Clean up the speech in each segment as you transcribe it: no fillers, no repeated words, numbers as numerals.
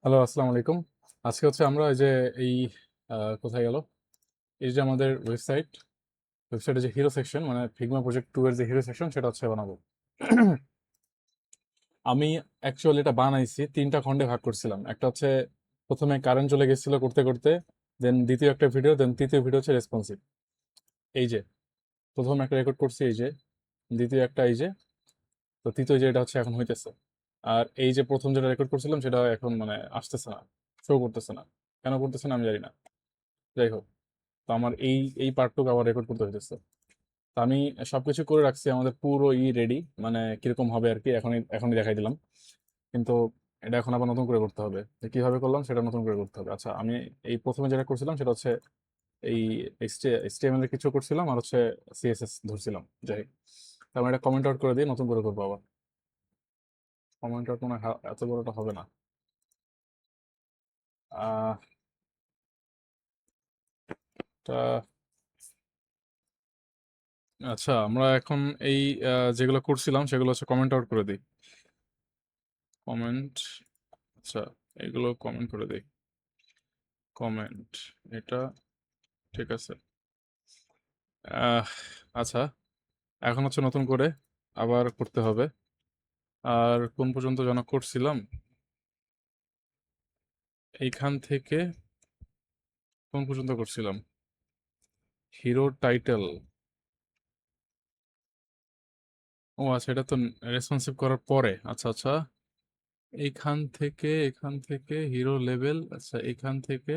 Hello, আসসালামু আলাইকুম। আজকে হচ্ছে আমরা এই যে এই কোথায় গেল? এই যে আমাদের ওয়েবসাইটে যে হিরো সেকশন মানে ফিগমা প্রজেক্ট 2 এর যে হিরো সেকশন সেটা হচ্ছে বানাবো। আমি অ্যাকচুয়ালি এটা বানাইছি 3টা খণ্ডে ভাগ করছিলাম। একটা হচ্ছে প্রথমে কারেন্ট চলে গেছিল করতে করতে, দেন দ্বিতীয় একটা ভিডিও, দেন তৃতীয় ভিডিও হচ্ছে রেসপন্সিভ। এই যে প্রথম একটা রেকর্ড করছি, এই যে দ্বিতীয় একটা, এই যে তো তৃতীয় যে এটা হচ্ছে এখন হইতেছে। আর এই যে প্রথম যেটা রেকর্ড করছিলাম সেটা এখন মানে আসতেছে না, শো করতেছে না। কেন করতেছে না আমি জানি না। যাই হোক, তো আমার এই এই পার্টটুকু আবার রেকর্ড করতে হইতেছে। তো আমি সবকিছু করে রাখছি, আমাদের পুরো রেডি, মানে কিরকম হবে আর কি এখনই এখনই দেখাই দিলাম। কিন্তু এটা এখন আবার নতুন করে করতে হবে। যে কিভাবে করলাম সেটা নতুন করে করতে হবে। আচ্ছা, আমি এই প্রথমে যেটা করছিলাম সেটা হচ্ছে এই HTML এর কিছু করছিলাম, আর হচ্ছে CSS ধরছিলাম। যাই হোক, তো আমি এটা কমেন্ট আউট করে দিয়ে নতুন করে করবো আবার। কমেন্ট আউট মনে হয় এত বড়টা হবে না। আহ তা আচ্ছা, আমরা এখন এই যেগুলো করছিলাম সেগুলো হচ্ছে কমেন্ট আউট করে দিই। কমেন্ট, আচ্ছা, এগুলো কমেন্ট করে দিই। কমেন্ট, এটা ঠিক আছে। আহ, আচ্ছা, এখন হচ্ছে নতুন করে আবার করতে হবে। আর কোন পর্যন্ত যেন করছিলাম, এইখান থেকে কোন পর্যন্ত করছিলাম? Hero title. ও আচ্ছা, এটা তো রেসপন্সিভ করার পরে। আচ্ছা আচ্ছা, এখান থেকে হিরো লেভেল, আচ্ছা এখান থেকে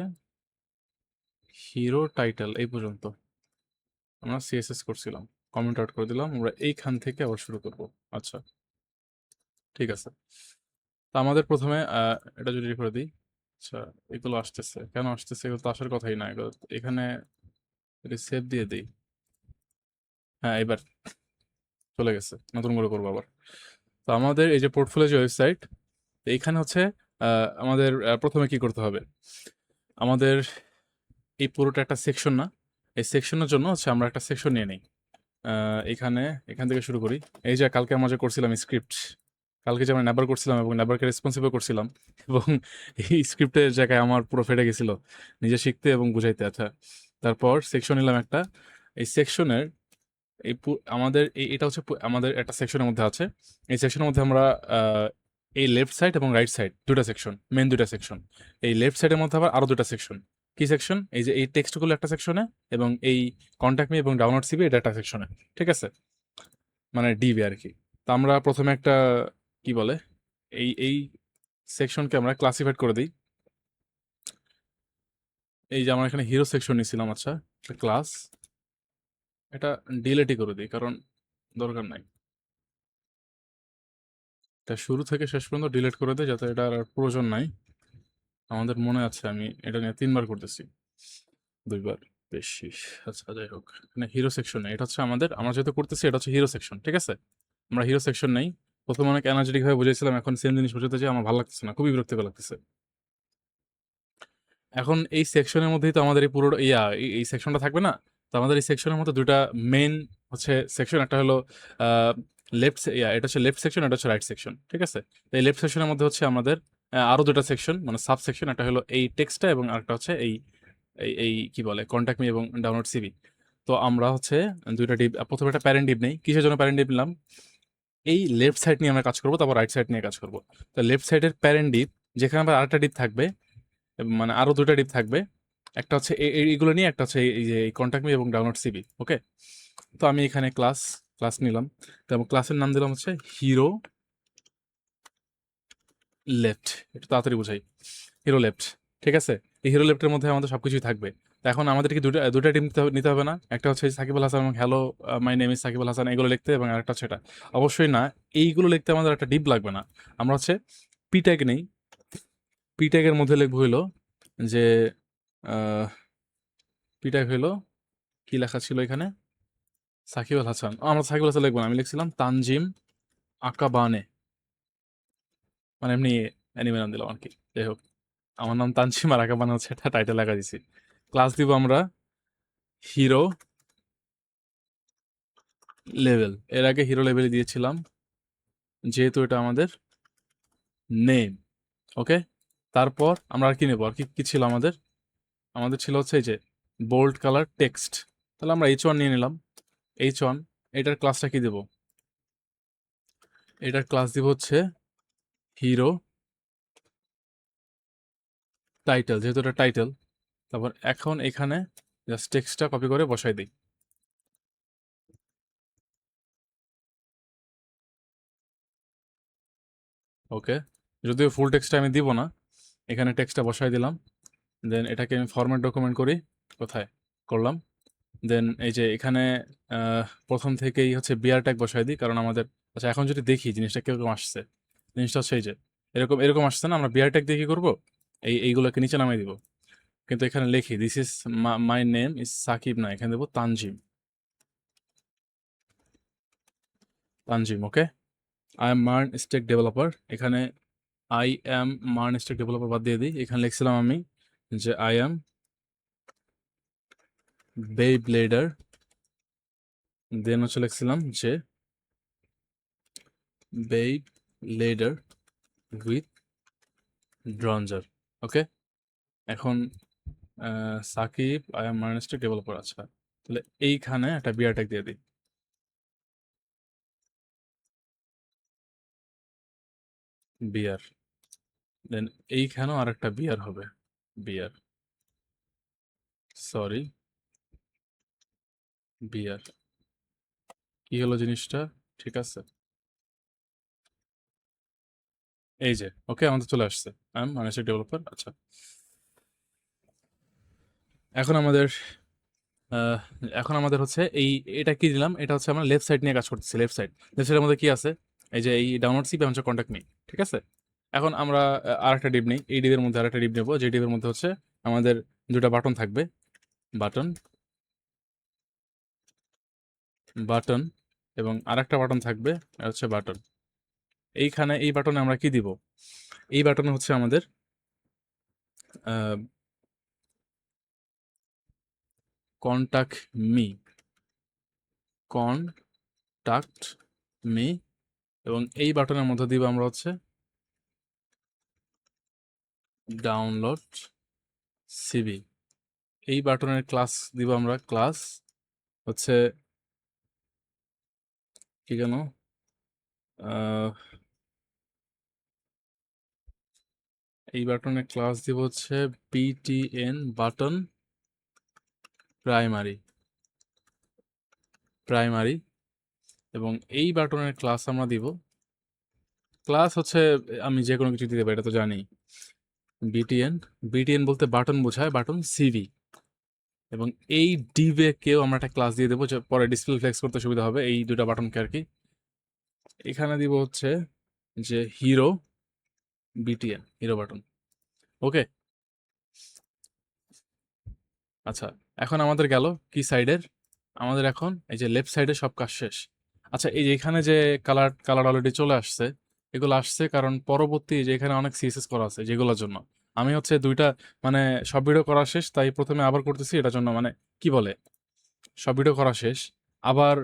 হিরো টাইটেল এই পর্যন্ত আমরা CSS করছিলাম। কমেন্ট আউট করে দিলাম, আমরা এইখান থেকে আবার শুরু করব। আচ্ছা, ঠিক আছে। তো আমাদের প্রথমে এটা যদি করে দিই। আচ্ছা, এগুলো আসতেছে কেন? আসতেছে, এগুলো তো আসার কথাই না। এগুলো এখানে যদি সেভ দিয়ে দিই, হ্যাঁ এবার চলে গেছে। নতুন করে করবো আবার। তো আমাদের এই যে পোর্টফোলিও যে ওয়েবসাইট, এইখানে হচ্ছে আমাদের প্রথমে কি করতে হবে? আমাদের এই পুরোটা একটা সেকশন না? এই সেকশনের জন্য হচ্ছে আমরা একটা সেকশন নিয়ে নিই। এখানে এখান থেকে শুরু করি। এই যে কালকে আমরা যে করছিলাম স্ক্রিপ্ট, কালকে যে আমরা নেবার করছিলাম এবং নেবারকে রেসপন্সিবল করছিলাম, এবং এই স্ক্রিপ্টের জায়গায় আমার পুরো ফেটে গেছিল নিজে শিখতে এবং বুঝাইতে। আচ্ছা, তারপর সেকশন নিলাম একটা। এই সেকশনের আমাদের এটা হচ্ছে আমাদের একটা সেকশনের মধ্যে আছে। এই সেকশনের মধ্যে আমরা আহ, এই লেফট সাইড এবং রাইট সাইড দুটা সেকশন, মেন দুটা সেকশন। এই লেফট সাইডের মধ্যে আবার আরো দুটা সেকশন। কি সেকশন? এই যে এই টেক্সটগুলো একটা সেকশনে, এবং এই কন্ট্যাক্ট মি এবং ডাউনলোড সিবি এটা একটা সেকশনে। ঠিক আছে, মানে ডিবি আর কি। তো আমরা প্রথমে একটা কি বলে, এই সেকশনকে আমরা ক্লাসিফাইড করে দিই। এই যে আমরা এখানে হিরো সেকশন নিয়েছিলাম, আচ্ছা ক্লাস, এটা ডিলেটই করে দিই কারণ দরকার নাই। এটা শুরু থেকে শেষ পর্যন্ত ডিলিট করে দেয়, যাতে এটা আর প্রয়োজন নাই। আমাদের মনে আছে আমি এটা নিয়ে 3বার করতেছি, 2বার বেশি। আচ্ছা যাই হোক, মানে হিরো সেকশন এটা হচ্ছে আমরা যেহেতু করতেছি এটা হচ্ছে হিরো সেকশন। ঠিক আছে, আমরা হিরো সেকশন নেই। প্রথমে অনেক এনার্জেটিক ভাবে বুঝেছিলাম, এখন সেম জিনিস বোঝাতে চাই, আমার ভালো লাগতেছে না, খুবই বিরক্তিকর লাগতেছে। এখন এই সেকশনের মধ্যেই তো আমাদের এই পুরো এই সেকশনটা থাকবে না? তো আমাদের এই সেকশনের মধ্যে দুটা মেইন হচ্ছে সেকশন, একটা হলো লেফট, এটা হচ্ছে লেফট সেকশন, এটা হচ্ছে রাইট সেকশন। ঠিক আছে, তো এই লেফট সেকশনের মধ্যে হচ্ছে আমাদের আরো দুটা সেকশন, মানে সাব সেকশন। একটা হলো এই টেক্সটটা এবং আরেকটা হচ্ছে এই এই এই কি বলে, কন্ট্যাক্ট মি এবং ডাউনলোড সিবি। তো আমরা হচ্ছে দুইটা ডিপ, প্রথমে একটা প্যারেন্ট ডিপ নেই। কিসের জন্য প্যারেন্ট ডিপ নিলাম? এই লেফট সাইড নিয়ে আমরা কাজ করবো, তারপর রাইট সাইড নিয়ে কাজ করবো। তো লেফট সাইডের প্যারেন্ট ডিপ, যেখানে আবার আরেকটা ডিপ থাকবে, মানে আরো দুটা ডিপ থাকবে। একটা হচ্ছে এইগুলো নিয়ে, একটা হচ্ছে এই যে কন্ট্যাক্ট মি এবং ডাউনলোড সিবি। ওকে, তো আমি এখানে ক্লাস ক্লাস নিলাম। তো ক্লাসের নাম দিলাম হচ্ছে হিরো লেফট। একটু তাড়াতাড়ি বুঝাই, হিরো লেফট। ঠিক আছে, এই হিরো লেফটের মধ্যে আমাদের সবকিছুই থাকবে। তো এখন আমাদেরকে দুটা দুটা টিম নিতে হবে না? একটা হচ্ছে সাকিব আল হাসান এবং hello my name is Shakib Al Hasan এগুলো লিখতে, এবং আরেকটা হচ্ছে এটা। অবশ্যই না, এইগুলো লিখতে আমাদের একটা ডিপ লাগবে না। আমরা হচ্ছে পি ট্যাগ নেই। পি ট্যাগের মধ্যে লিখবো হইলো যে পি ট্যাগ হইলো, কি লেখা ছিল এখানে? সাকিব আল হাসান। আমরা সাকিব আল হাসান লিখবো না, আমি লিখছিলাম তানজিম আকাবানে, মানে এমনি অ্যানিমে নাম দিলাম আর কি। যাই হোক, আমার নাম তানজিম আর আকাবানে হচ্ছে একটা টাইটেল লেখা দিছি। ক্লাস দিব আমরা হিরো লেভেল। এর আগে হিরো লেভেলে দিয়েছিলাম, যেহেতু এটা আমাদের নেম। ওকে, তারপর আমরা আর কি নেব, আর কি ছিল আমাদের, ছিল হচ্ছে এই যে বোল্ড কালার টেক্সট। তাহলে আমরা H1 নিয়ে নিলাম। H1 এটার ক্লাসটা কি দেব, এটার ক্লাস দিব হচ্ছে হিরো টাইটেল, যেহেতু এটা টাইটেল। তারপর এখন এখানে জাস্ট টেক্সটটা কপি করে বসাই দিই। ওকে, যদিও ফুল টেক্সটটা আমি দিব না, এখানে টেক্সটটা বসাই দিলাম। দেন এটাকে আমি ফরম্যাট ডকুমেন্ট করি, কোথায় করলাম। দেন এই যে এখানে প্রথম থেকেই হচ্ছে বিআর ট্যাগ বসাই দিই, কারণ আমাদের, আচ্ছা এখন যদি দেখি জিনিসটা কিরকম আসছে, জিনিসটা হচ্ছে এই যে এরকম এরকম আসছে না, আমরা বিআর ট্যাগ দিয়ে কি করবো, এইগুলোকে নিচে নামিয়ে দিব। কিন্তু এখানে লিখি this is my name is Sakib, না এখানে দেবো Tanzim. Tanzim, okay. I am MERN stack developer, এখানে I am MERN stack developer বাদ দিয়ে দিই। এখানে লিখছিলাম আমি যে আই এম বেইব্লেডার, দেন হচ্ছে লিখছিলাম যে বেইব্লেডার উইথ ড্রঞ্জার, ওকে। এখন Shakib I am MERN stack developer, আচ্ছা তাহলে এইখানে একটা বিআর ট্যাগ দিয়ে দিই, বিআর। দেন এইখানেও আর একটা বিআর হবে, বিআর, সরি বিআর। কি হলো জিনিসটা, ঠিক আছে, এই যে ওকে আমাদের চলে আসছে I am MERN stack developer. আচ্ছা এখন আমাদের আহ, এখন আমাদের হচ্ছে এটা কি দিলাম, এটা হচ্ছে আমরা লেফট সাইড নিয়ে কাজ করতেছি। লেফট সাইডের মধ্যে কি আছে, এই যে এই ডাউনলোড সিপ এবং কন্ট্যাক্ট মি, ঠিক আছে। এখন আমরা আরেকটা ডিপ নেই, এই ডিপের মধ্যে আরেকটা ডিপ নেবো, যে ডিপের মধ্যে হচ্ছে আমাদের দুটা বাটন থাকবে, বাটন বাটন এবং আরেকটা বাটন থাকবে, এটা হচ্ছে বাটন। এইখানে এই বাটনে আমরা কি দিব, এই বাটনে হচ্ছে আমাদের কন্ট্যাক্ট মি, কন্ট্যাক্ট মি, এবং এই বাটনের মধ্যে দিব আমরা হচ্ছে ডাউনলোড সিবি। এই বাটনের ক্লাস দিব আমরা, ক্লাস হচ্ছে কি কেন, এই বাটনের ক্লাস দিব হচ্ছে btn বাটন প্রাইমারি, প্রাইমারি। এবং এই বাটনের ক্লাস আমরা দিব, ক্লাস হচ্ছে আমি যে কোনো কিছু দিতে পারি, এটা তো জানি। btn, btn বলতে বাটন বোঝায়, বাটন সিভি। এবং এই ডিভে কেও আমরা একটা ক্লাস দিয়ে দেবো, যে পরে ডিসপ্লে ফ্লেক্স করতে সুবিধা হবে এই দুটা বাটনকে আর কি। এখানে দিব হচ্ছে যে হিরো বিটিএন, হিরো বাটন, ওকে। আচ্ছা এখন আমাদের গেল কি সাইডের, আমাদের এখন এই যে লেফট সাইডে সব কাজ শেষ। আচ্ছা এই যে এখানে যে কালার কালার অলরেডি চলে আসছে, এগুলো আসছে কারণ পরবর্তী যে এখানে অনেক সিএসএস করা আছে যেগুলোর জন্য আমি হচ্ছে দুইটা, মানে সব ভিডিও করা শেষ তাই প্রথমে আবার করতেছি, এটার জন্য মানে কি বলে, সব ভিডিও করা শেষ আবার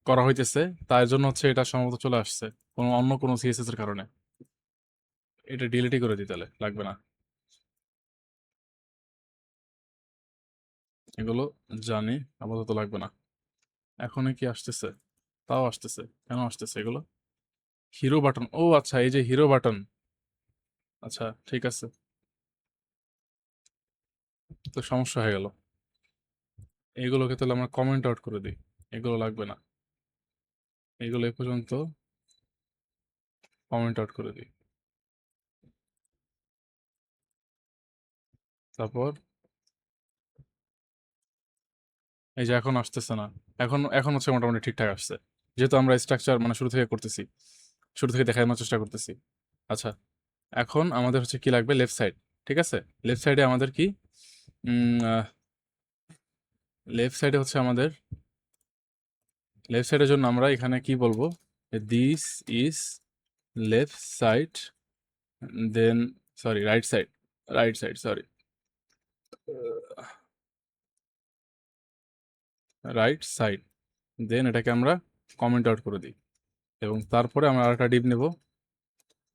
করা হইতেছে, তার জন্য হচ্ছে এটা সম্ভবত চলে আসছে কোনো অন্য কোনো সিএসএস এর কারণে। এটা ডিলিটই করে দিই, তাহলে লাগবে না এগুলো, জানি আপাতত লাগবে না। এখনই কি আসতেছে, তাও আসতেছে, কেন আসতেছে এগুলো, হিরো বাটন, ও আচ্ছা এই যে হিরো বাটন, আচ্ছা ঠিক আছে, তো সমস্যা হয়ে গেল। এগুলোকে তাহলে আমরা কমেন্ট আউট করে দিই, এগুলো লাগবে না, এগুলো এ পর্যন্ত কমেন্ট আউট করে দিই। তারপর এই যে এখন আসতেছে না, এখন এখন হচ্ছে মোটামুটি ঠিকঠাক আসছে, যেহেতু আমরা স্ট্রাকচার মানে শুরু থেকে করতেছি, শুরু থেকে দেখানোর চেষ্টা করতেছি। আচ্ছা এখন আমাদের হচ্ছে কি লাগবে, লেফট সাইড, ঠিক আছে। লেফট সাইডে আমাদের কি, লেফট সাইডে হচ্ছে আমাদের, লেফট সাইডের জন্য আমরা এখানে কি বলবো, this is left side, then sorry right side, right side sorry, right side. Then এটাকে আমরা কমেন্ট আউট করে দিই এবং তারপরে আমরা আরেকটা ডিপ নেব,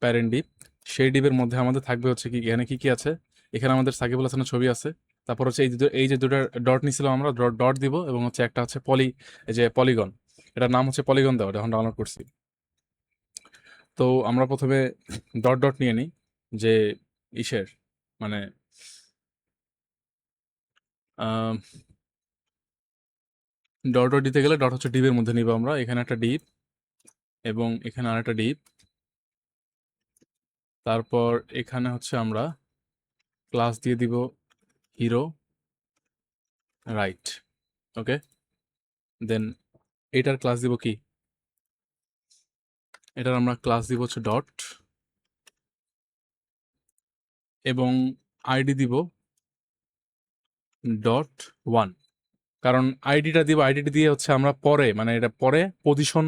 প্যারেন্ট ডিপ, সেই ডিবের মধ্যে আমাদের থাকবে হচ্ছে কি, এখানে কি কি আছে, এখানে আমাদের সাকিবুল হাসানের ছবি আছে। তারপর হচ্ছে এই যে দুটো ডট নিছিলাম আমরা, ডট দিব, এবং হচ্ছে একটা হচ্ছে এই যে পলিগন, এটার নাম হচ্ছে পলিগন দেওয়া, এখন ডাউনলোড করছি। তো আমরা প্রথমে ডট ডট নিয়ে নিই, যে ইসের মানে ডট ডট দিতে গেলে ডট হচ্ছে ডিপের মধ্যে নিব আমরা, এখানে একটা ডিপ এবং এখানে আরেকটা ডিপ। তারপর এখানে হচ্ছে আমরা ক্লাস দিয়ে দিব হিরো রাইট। ওকে, দেন এটার ক্লাস দিব কি, এটার আমরা ক্লাস দিব হচ্ছে ডট, এবং আইডি দিব ডট ওয়ান। কারণ আইডিটা দিব, আইডিটা দিয়ে হচ্ছে আমরা পরে, মানে এটা পরে পজিশন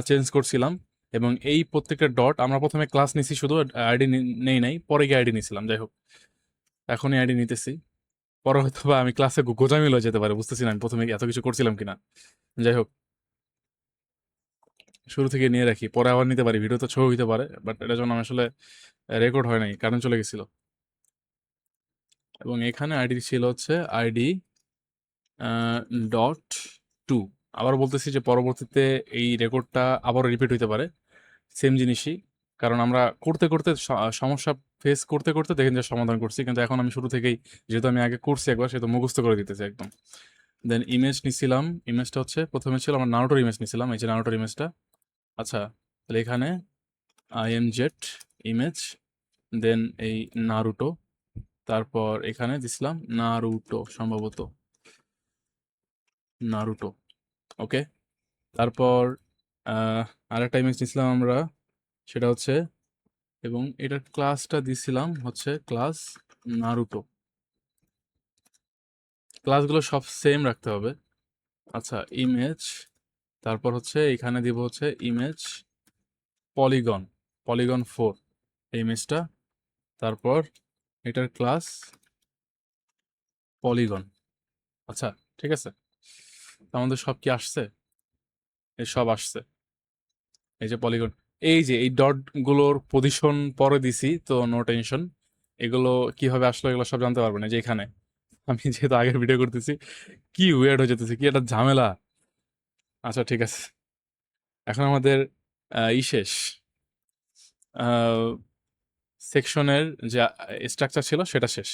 চেঞ্জ করছিলাম, এবং এই প্রত্যেকটা ডট আমরা প্রথমে ক্লাস নিছি শুধু, আইডি নেই নাই, পরে গিয়ে আইডি নিছিলাম। যাই হোক, এখনই আইডি নিতেছি, পরে হয়তো বা আমি ক্লাসে গোজামিল হয়ে যেতে পারে, বুঝতেছি না আমি প্রথমে এত কিছু করছিলাম কিনা। যাই হোক, শুরু থেকে নিয়ে রাখি, পরে আবার নিতে পারি, ভিডিও তো ছবি হইতে পারে, বাট এটা জন্য আমি আসলে রেকর্ড হয় নাই, কারেন্ট চলে গেছিল। এবং এখানে আইডি ছিল হচ্ছে আইডি ডট টু। আবার বলতেছি যে পরবর্তীতে এই রেকর্ডটা আবারও রিপিট হইতে পারে, সেম জিনিসই, কারণ আমরা করতে করতে সমস্যা ফেস করতে করতে দেখেন যে সমাধান করছি, কিন্তু এখন আমি শুরু থেকেই, যেহেতু আমি আগে করছি একবার, সেহেতু মুখস্থ করে দিতেছি একদম। দেন ইমেজ নিছিলাম, ইমেজটা হচ্ছে প্রথমে ছিল আমার নারুটোর ইমেজ নিছিলাম, এই যে নারুটোর ইমেজটা। আচ্ছা, তাহলে এখানে IMZ ইমেজ, দেন এই নারুটো, তারপর এখানে দিছিলাম নারুটো, সম্ভবত নারুটো। ওকে, তারপর আরেকটা ইমেজ নিছিলাম আমরা, সেটা হচ্ছে, এবং এটার ক্লাসটা দিছিলাম হচ্ছে ক্লাস নারুটো। ক্লাসগুলো সব সেম রাখতে হবে। আচ্ছা, ইমেজ, তারপর হচ্ছে এখানে দিব হচ্ছে ইমেজ পলিগন, পলিগন 4 এই ইমেজটা। তারপর এটার ক্লাস পলিগন। আচ্ছা, ঠিক আছে, আমাদের সব কি আসছে, এই সব আসছে, এই যে পলিগন, এই যে এই ডট গুলোর পজিশন পরে দিছি, তো নো টেনশন, এগুলো কিভাবে আসলো এগুলো সব জানতে পারবেন। এই যে এখানে আমি যেহেতু আগের ভিডিও করতেছি, কি ওয়েird হয়ে যেতেছে, কি একটা ঝামেলা। আচ্ছা, ঠিক আছে, এখন আমাদের শেষ, সেকশনের যে স্ট্রাকচার ছিল সেটা শেষ।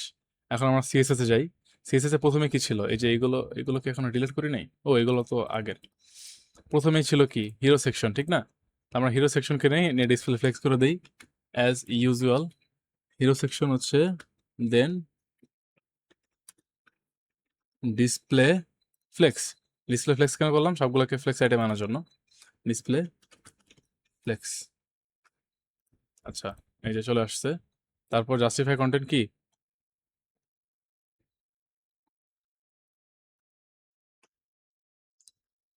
এখন আমরা সিএসএস এ যাই। সিএসএস এ প্রথমে কি ছিল, এই যে এগুলোকে এখনো ডিলিট করি নাই, ও এগুলো তো আগের। প্রথমেই ছিল কি হিরো সেকশন, ঠিক না? আমরা হিরো সেকশনকে নিয়ে ডিসপ্লে ফ্লেক্স করে দিই অ্যাজ ইউজুয়াল। হিরো সেকশন হচ্ছে, দেন ডিসপ্লে ফ্লেক্স। ডিসপ্লে ফ্লেক্স কেন করলাম, সবগুলোকে ফ্লেক্স আইটেম আনার জন্য, ডিসপ্লে ফ্লেক্স। আচ্ছা, এই যে চলে আসছে। তারপর জাস্টিফাই কন্টেন্ট কি,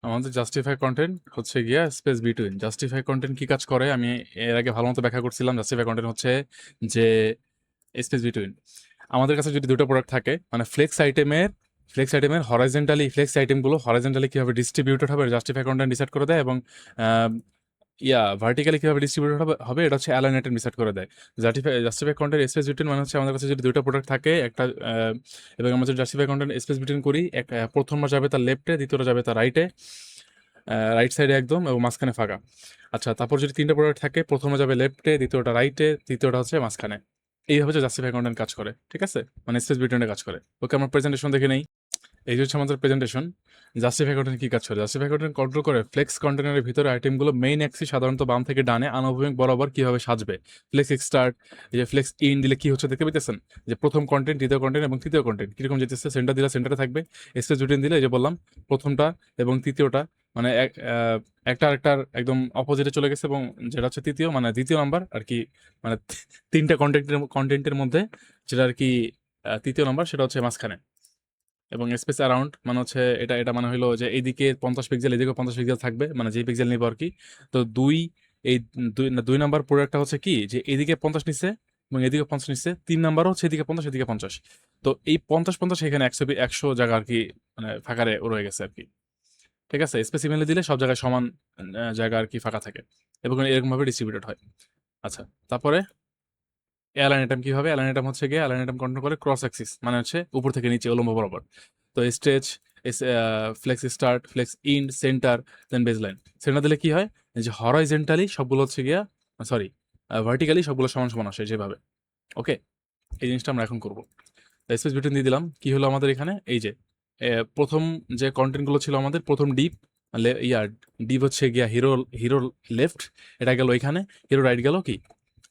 আমাদের জাস্টিফাই কন্টেন্ট হচ্ছে গিয়া স্পেস বিটুইন। জাস্টিফাই কন্টেন্ট কি কাজ করে আমি এর আগে ভালো মতো ব্যাখ্যা করছিলাম। জাস্টিফাই কন্টেন্ট হচ্ছে যে স্পেস বিটুইন, আমাদের কাছে যদি দুটো প্রোডাক্ট থাকে, মানে ফ্লেক্স আইটেমের হরাইজেন্টালি, ফ্লেক্স আইটেমগুলো হরাইজেন্টালি কিভাবে ডিস্ট্রিবিউটেড হবে জাস্টিফাই কন্টেন্ট ডিসাইড করে দেয়, এবং ভার্টিক্যালি কিভাবে ডিস্ট্রিবিউটেড হবে এটা হচ্ছে অ্যালাইনেটেড ডিসাইড করে দেয়। জাস্টিফাই কন্টেন্ট স্পেস বিটুইন মানে হচ্ছে আমাদের কাছে যদি দুটো প্রোডাক্ট থাকে, একটা এবং আমরা যদি জাস্টিফাই কন্টেন্ট স্পেস বিটুইন করি, প্রথমবার যাবে তার লেফটে, দ্বিতীয়টা যাবে তার রাইটে, রাইট সাইডে একদম, এবং মাঝখানে ফাঁকা। আচ্ছা, তারপর যদি তিনটা প্রোডাক্ট থাকে, প্রথমে যাবে লেফটে, দ্বিতীয়টা রাইটে, তৃতীয়টা হচ্ছে মাঝখানে। এইভাবে যে জাস্টিফাই কন্টেন্ট কাজ করে, ঠিক আছে, মানে স্পেস বিটুইনে কাজ করে। ওকে, আমার প্রেজেন্টেশন দেখে নেই। এই যে হচ্ছে আমাদের প্রেজেন্টেশন। জাস্টিফাই কন্টেন্ট কি কাজ করে, জাস্টিফাই কন্টেন্ট কন্ট্রোল করে ফ্লেক্স কন্টেনারের ভিতরে আইটেমগুলো মেইন অ্যাক্সিস সাধারণত বাম থেকে ডানে আনুভূমিক বরাবর কিভাবে সাজবে। ফ্লেক্স স্টার্ট, এই যে ফ্লেক্স ইন দিলে কি হচ্ছে দেখতে পেতেছেন, যে প্রথম কন্টেন্ট, দ্বিতীয় কন্টেন্ট এবং তৃতীয় কন্টেন্ট কিরকম যেতেছে। সেন্টার দিলে সেন্টারে থাকবে, স্পেস বিটুইন দিলে এই যে বললাম প্রথমটা এবং তৃতীয়টা, মানে একটা আরেকটার একদম অপোজিটে চলে গেছে, এবং যেটা হচ্ছে তৃতীয়, মানে দ্বিতীয় নাম্বার আর কি, মানে তিনটা কন্টেন্টের মধ্যে যেটা আর কি তৃতীয় নাম্বার, সেটা হচ্ছে মাঝখানে। এবং স্পেস অ্যারাউন্ড মানে হচ্ছে এটা এটা মানে হলো যে এইদিকে 50 পিক্সেল, এদিকে 50 পিক্সেল থাকবে, মানে যে পিক্সেল নিব আর কি। তো এই দুই নাম্বার প্রোডাক্টটা হচ্ছে কি, যে এদিকে 50 নিচ্ছে এবং এদিকে 50 নিচ্ছে, 3 নাম্বারও হচ্ছে এদিকে 50 এদিকে 50। তো এই 50-50 এখানে 100 জায়গা আর কি, মানে ফাঁকারে রয়ে গেছে আর কি। ঠিক আছে, স্পেস ইমেলে দিলে সব জায়গায় সমান জায়গা আর কি ফাঁকা থাকে, এবং এরকম ভাবে ডিস্ট্রিবিউটেড হয়। আচ্ছা, তারপরে অ্যালাইন আইটেম কি হবে? অ্যালাইন আইটেম হচ্ছে গিয়ে অ্যালাইন আইটেম কন্ট্রোল করে ক্রস অ্যাক্সিস, মানে হচ্ছে উপর থেকে নিচে উলম্ব বরাবর। তো stretch, flex start, flex end, centre, then baseline. Centre দিলে কি হয়? এই যে হরাইজেন্টালি সবগুলো হচ্ছে গিয়া, সরি, ভার্টিক্যালি সবগুলো সমান সমান আসে যেভাবে। ওকে, এই জিনিসটা আমরা এখন করবো। স্পেস বিটুইন দিয়ে দিলাম। কি হলো আমাদের এখানে? এই যে প্রথম যে কন্টেন্টগুলো ছিল আমাদের, প্রথম ডিপ ডিপ হচ্ছে গিয়া হিরো, হিরো লেফট, এটা গেল এখানে, হিরো রাইট গেল কি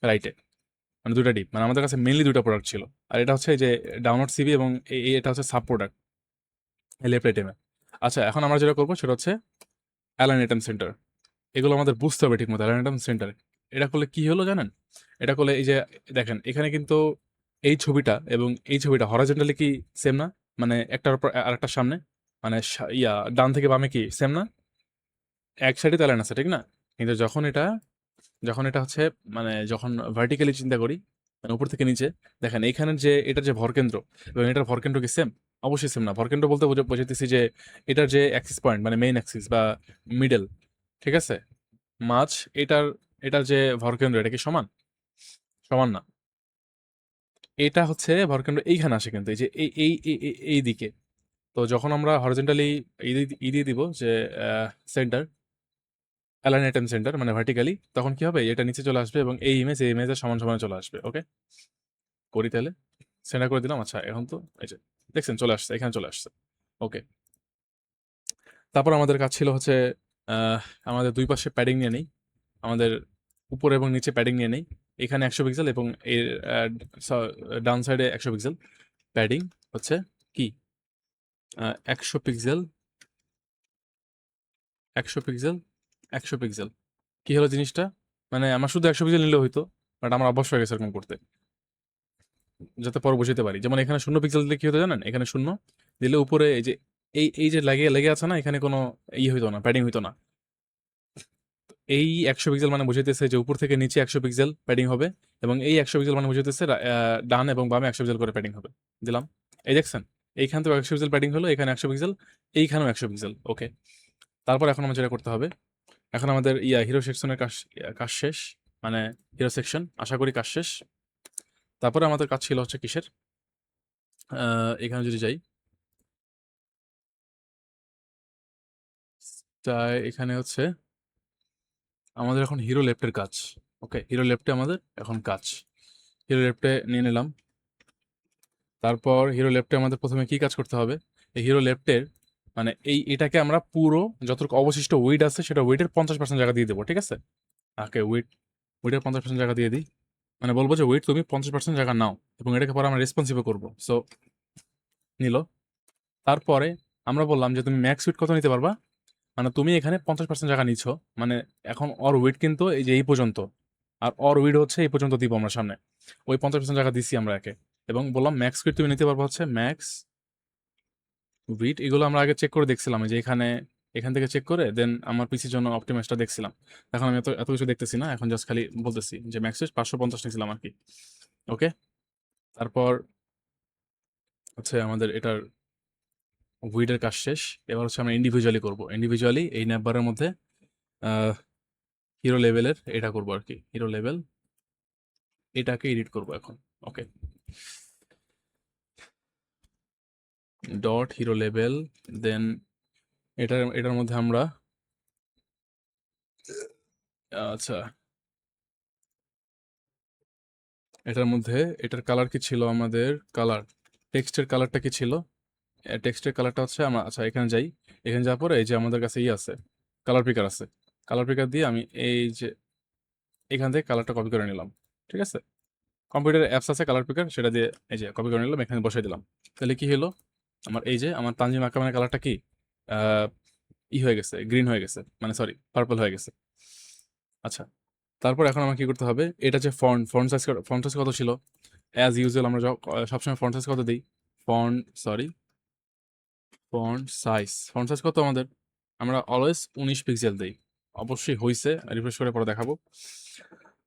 রাইটে, মানে দুটা ডিপ, মানে আমাদের কাছে মেনলি দুটা প্রোডাক্ট ছিল। আর এটা হচ্ছে যে ডাউনলোড সিবি এবং এটা হচ্ছে সাব প্রোডাক্ট লেফট আইটেমে। আচ্ছা, এখন আমরা যেটা করবো সেটা হচ্ছে অ্যালাইন আইটেম সেন্টার। এগুলো আমাদের বুঝতে হবে ঠিক মতো। অ্যালাইন আইটেম সেন্টার এটা করলে কি হলো জানেন? এটা করলে এই যে দেখেন এখানে কিন্তু এই ছবিটা এবং এই ছবিটা হরাইজন্টালি কি সেম না? মানে একটার উপর আরেকটার সামনে, মানে ডান থেকে বামে কি সেম না? এক সাইডে তো অ্যালাইন আছে, ঠিক না? কিন্তু যখন এটা হচ্ছে, মানে যখন ভার্টিক্যালি চিন্তা করি, মানে উপর থেকে নিচে, দেখেন এইখানের যে এটার যে ভরকেন্দ্র এবং এটার ভরকেন্দ্র কি সেম? অবশ্যই সেম না। ভরকেন্দ্র বলতে বোঝাইতেছি যে এটার যে অ্যাক্সিস পয়েন্ট, মানে মেইন অ্যাক্সিস বা মিডল, ঠিক আছে, মাঝ, এটার এটার যে ভরকেন্দ্র এটা কি সমান? সমান না। এটা হচ্ছে ভরকেন্দ্র এইখানে আসে কিন্তু এই যে এই দিকে। তো যখন আমরা হরিজন্টালি ই দিয়ে দিব যে সেন্টার, অ্যালাইন আইটেম সেন্টার মানে ভার্টিক্যালি, তখন কি হবে? এটা নিচে চলে আসবে এবং এই ইমেজের সমান সমান চলে আসবে। ওকে, করি তাহলে। সেন্টার করে দিলাম। আচ্ছা, এখন তো এই যে দেখছেন চলে আসছে, এখানে চলে আসছে। ওকে, তারপর আমাদের কাজ ছিল হচ্ছে আহ, আমাদের দুই পাশে প্যাডিং নিয়ে নেই, আমাদের উপরে এবং নিচে প্যাডিং নিয়ে নেই। এখানে 100 পিক্সেল এবং এর ডাউন সাইডে 100 পিক্সেল প্যাডিং হচ্ছে কি 100 পিক্সেল, 100 পিক্সেল, 100 পিক্সেল। কি হলো জিনিসটা? মানে আমার শুধু 100 পিক্সেল নিলে হইতো, বাট আমার অভ্যাস হয়ে গেছে এরকম করতে, যাতে পরে বুঝতে পারি। যেমন এখানে 0 পিক্সেল দিলে কি হতো জানেন? এখানে 0 দিলে উপরে এই যে এই যে লেগে লেগে আছে না, এখানে কোনো হইতো না, প্যাডিং হইতো না। এই 100 পিক্সেল মানে বুঝাইতেছে যে উপর থেকে নিচে 100 পিক্সেল প্যাডিং হবে, এবং এই 100 পিক্সেল মানে বুঝাইতেছে ডান এবং বামে 100 পিক্সেল করে প্যাডিং হবে। দিলাম, এই দেখছেন, এইখান থেকে 100 পিক্সেল প্যাডিং হলো, এখানে 100 পিক্সেল, এইখানেও 100 পিক্সেল। ওকে, তারপর এখন আমরা যেটা করতে হবে, এখন আমাদের হিরো সেকশনের কাজ, কাজ শেষ, মানে হিরো সেকশন আশা করি কাজ শেষ। তারপরে আমাদের কাজ ছিল হচ্ছে কিসের? এখানে যদি যাই, তাই এখানে হচ্ছে আমাদের এখন হিরো লেফটের কাজ। ওকে, হিরো লেফটে আমাদের এখন কাজ, হিরো লেফটে নিয়ে নিলাম। তারপর হিরো লেফটে আমাদের প্রথমে কি কাজ করতে হবে? এই হিরো লেফটের মানে এটাকে আমরা পুরো যতটুকু অবশিষ্ট ওয়েট আছে সেটা ওয়েটের 50% জায়গা দিয়ে দেবো, ঠিক আছে? ওকে, ওয়েটের 50% জায়গা দিয়ে দিই, মানে বলবো যে ওয়েট তুমি 50% জায়গা নাও এবং এটাকে পরে আমরা রেসপন্সিবল করবো। সো নিল। তারপরে আমরা বললাম যে তুমি ম্যাক্স ওয়েট কত নিতে পারবা, মানে তুমি এখানে 50% জায়গা নিচ্ছ, মানে এখন অর ওয়েট কিন্তু এই যে এই পর্যন্ত, আর অর ওয়েট হচ্ছে এই পর্যন্ত দিব আমরা সামনে, ওই 50% জায়গা দিচ্ছি আমরা একে। এবং বললাম ম্যাক্স ওয়েট তুমি নিতে পারবো হচ্ছে ম্যাক্স উইট। এগুলো আমরা আগে চেক করে দেখছিলাম, এই যে এখান থেকে চেক করে দেন আমার পিসির জন্য অপটিমাইজটা দেখছিলাম। এখন আমি এত এত কিছু দেখতেছি না, এখন জাস্ট খালি বলতেছি যে ম্যাক্স উইট 550 নিয়েছিলাম আর কি। ওকে, তারপর হচ্ছে আমাদের এটার উইডের কাজ শেষ। এবার হচ্ছে আমরা ইন্ডিভিজুয়ালি করবো, ইন্ডিভিজুয়ালি এই ন্যাপবারের মধ্যে হিরো লেভেলের এটা করবো আর কি, হিরো লেভেল এটাকে এডিট করবো এখন। ওকে, ডট হিরো লেভেল, দেন এটার মধ্যে আমরা আচ্ছা, এটার মধ্যে এটার কালার কি ছিল? আমাদের কালার, টেক্সটের কালারটা কি ছিল? টেক্সটের কালারটা হচ্ছে আমরা, আচ্ছা এখানে যাই, এখানে যাওয়ার পরে এই যে আমাদের কাছে আছে, কালার পিকার আছে, কালার পিকার দিয়ে আমি এই যে এখান থেকে কালারটা কপি করে নিলাম, ঠিক আছে? কম্পিউটারে অ্যাপস আছে কালার পিকার, সেটা দিয়ে এই যে কপি করে নিলাম, এখানে বসাই দিলাম। তাহলে কি হলো? আমার এই যে আমার তানজিম আকামানের কালারটা কি আহ, হয়ে গেছে, গ্রিন হয়ে গেছে, মানে সরি পার্পল হয়ে গেছে। আচ্ছা, তারপর এখন আমার কি করতে হবে? এটা যে ফন্ট সাইজ কত ছিল? অ্যাজ ইউজুয়াল আমরা সবসময় ফন্ট সাইজ কত দিই? ফন্ট সরি ফন্ট সাইজ কত আমাদের? আমরা অলওয়েজ 19 পিক্সেল দিই। অবশ্যই হইছে, রিফ্রেশ করে পরে দেখাবো।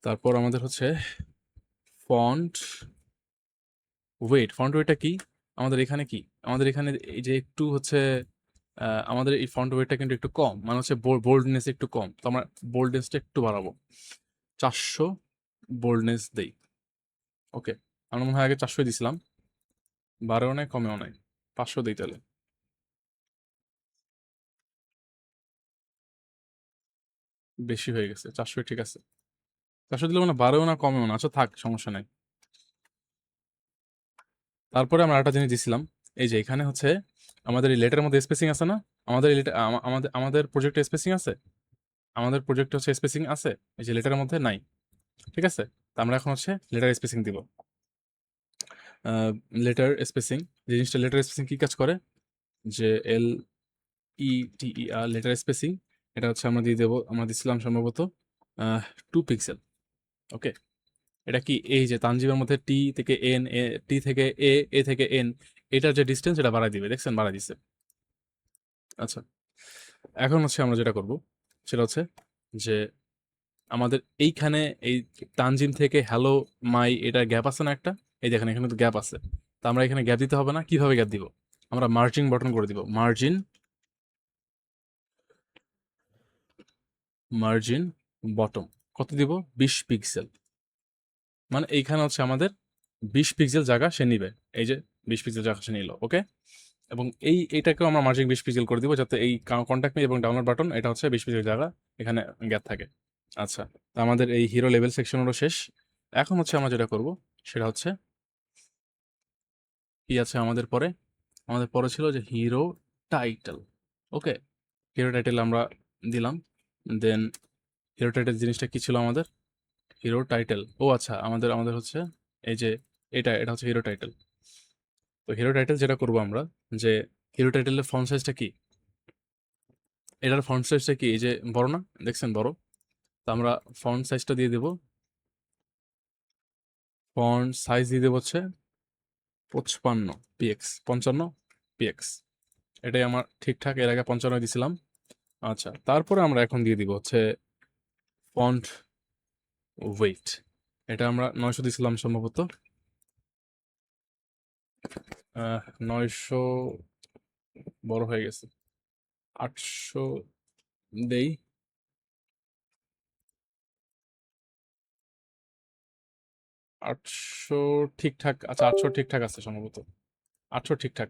তারপর আমাদের হচ্ছে ফন্ট ফন্ট ওয়েটটা কি? আমাদের এখানে কি, আমাদের এখানে এই যে একটু হচ্ছে আমাদের এই ফন্ট ওয়েটটা কিন্তু একটু কম, মানে হচ্ছে বোল্ডনেস একটু কম, তো আমরা বোল্ডনেসটা একটু বাড়াবো, 400 বোল্ডনেস দেই। ওকে, আমরা মনে হয় আগে 400 দিছিলাম, বাড়েও নাই কমেও নাই, 500 দিই তাহলে। বেশি হয়ে গেছে, 400 ঠিক আছে। 400 দিলে মানে বাড়েও না কমেও না, আচ্ছা থাক, সমস্যা নাই। তারপরে আমরা একটা জিনিস দিছিলাম, এই যে এখানে হচ্ছে আমাদের এই লেটারের মধ্যে স্পেসিং আছে না, আমাদের আমাদের আমাদের প্রজেক্টে স্পেসিং আছে, আমাদের প্রজেক্টে হচ্ছে স্পেসিং আছে, এই যে লেটারের মধ্যে নাই, ঠিক আছে। তো আমরা এখন হচ্ছে লেটার স্পেসিং দিব। লেটার স্পেসিং, জিনিসটা লেটার স্পেসিং কি কাজ করে, যে LETER লেটার স্পেসিং, এটা হচ্ছে আমরা দিয়ে দেবো, আমরা দিচ্ছিলাম সম্ভবত 2 পিক্সেল। ওকে, এটা কি এই যে তানজিমের মধ্যে টি থেকে এন, টি থেকে এ, এ থেকে এন, এটার যে ডিস্টেন্স এটা বাড়াই দিবে, দেখছেন বাড়াই দিছে। আচ্ছা, এখন হচ্ছে আমরা যেটা করব সেটা হচ্ছে যে আমাদের এইখানে এই তানজিম থেকে হ্যালো মাই এটা গ্যাপ আছে না একটা, এই দেখেন এখানে তো গ্যাপ আছে, তো আমরা এখানে গ্যাপ দিতে হবে না, কিভাবে গ্যাপ দিব, আমরা মার্জিং বাটন করে দিব, মার্জিন, মার্জিন বটম, কত দিব, 20 পিক্সেল, মানে এইখানে হচ্ছে আমাদের 20 পিক্সেল জায়গা সে নিবে, এই যে 20 পিক্সেল জায়গা সে নিল। ওকে, এবং এইটাকেও আমরা মার্জিং 20 পিক্সেল করে দিব, যাতে এই কন্ট্যাক্ট মি এবং ডাউনলোড বাটন এটা হচ্ছে 20 পিক্সেল জায়গা এখানে গ্যাপ থাকে। আচ্ছা, তো আমাদের এই হিরো লেভেল সেকশন হলো শেষ। এখন হচ্ছে আমরা যেটা করব সেটা হচ্ছে কি আছে আমাদের পরে, আমাদের পরে ছিল যে হিরো টাইটেল। ওকে, হিরো টাইটেল আমরা দিলাম, দেন হিরো টাইটেল জিনিসটা কি ছিল আমাদের, হিরো টাইটেল, ও আচ্ছা, আমাদের আমাদের হচ্ছে এই যে এটা হচ্ছে হিরো টাইটেল। তো হিরো টাইটেল যেটা করব আমরা, যে হিরো টাইটেলের ফন্ট সাইজটা কি, এটার ফন্ট সাইজটা কি, এই যে বড় না, দেখছেন বড়, তো আমরা ফন্ট সাইজটা দিয়ে দেব, ফন্ট সাইজ দিয়ে দেবো হচ্ছে 55 পিএক্স। এটাই আমার ঠিকঠাক, এর আগে 55 দিছিলাম। আচ্ছা, তারপরে আমরা এখন দিয়ে দিব হচ্ছে ফন্ট ওয়েট, এটা আমরা 900 দিছিলাম সম্ভবত, 900 বড় হয়ে গেছে, 800 দেই, 800 ঠিকঠাক, আচ্ছা 800 ঠিকঠাক আছে সম্ভবত, 800 ঠিকঠাক।